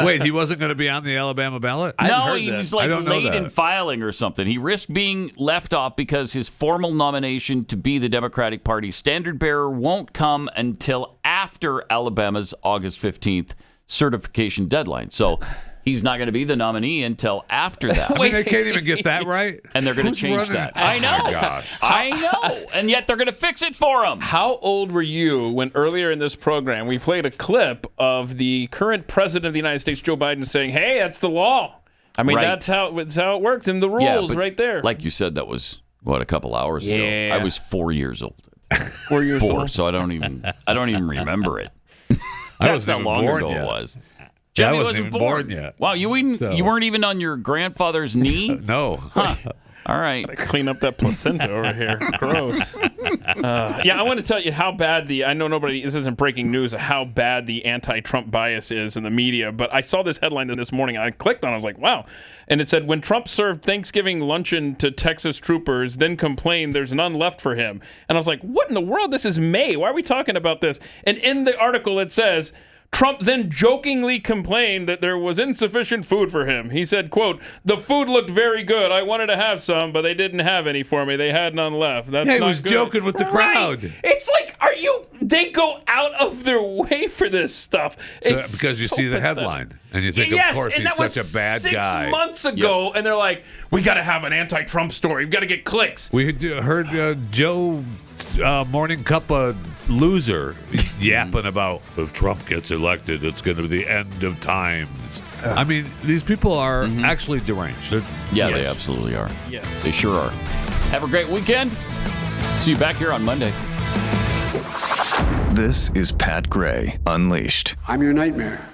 Wait, he wasn't going to be on the Alabama ballot? No, he was like I don't know late that. in filing or something. He risked being left off because his formal nomination to be the Democratic Party standard bearer won't come until after Alabama's August 15th certification deadline. So he's not going to be the nominee until after that. I mean, they can't even get that right. And they're going to change running? that. Oh, I know. my gosh. I know. And yet they're going to fix it for him. How old were you when earlier in this program we played a clip of the current president of the United States, Joe Biden, saying, "Hey, that's the law." I mean, Right. that's how it works, and the rules but right there. Like you said, that was a couple hours ago. I was 4 years old. 4 years old. So I don't even remember it. I That's wasn't how even long born ago yet. it was. Yeah, Jeffy I wasn't wasn't even born yet. Wow, you weren't even on your grandfather's knee? No. Huh. All right. Gotta clean up that placenta over here. Gross. I want to tell you how bad I know this isn't breaking news, how bad the anti-Trump bias is in the media, but I saw this headline this morning. I clicked on it. I was like, wow. And it said, when Trump served Thanksgiving luncheon to Texas troopers, then complained there's none left for him. And I was like, what in the world? This is May. Why are we talking about this? And in the article, it says, Trump then jokingly complained that there was insufficient food for him. He said, quote, "The food looked very good. I wanted to have some, but they didn't have any for me. They had none left." That's he not was good. joking with the crowd. Right. It's like, they go out of their way for this stuff. So, It's because you so see the pathetic. headline, and you think, Yes, of course, and he's that was such a bad 6 guy. months ago, and they're like, we got to have an anti-Trump story. We got to get clicks. We heard Joe Morning Cup loser yapping about if Trump gets elected, it's going to be the end of times. I mean, these people are actually deranged. Yeah, they absolutely are. Yes. They sure are. Have a great weekend. See you back here on Monday. This is Pat Gray Unleashed. I'm your nightmare.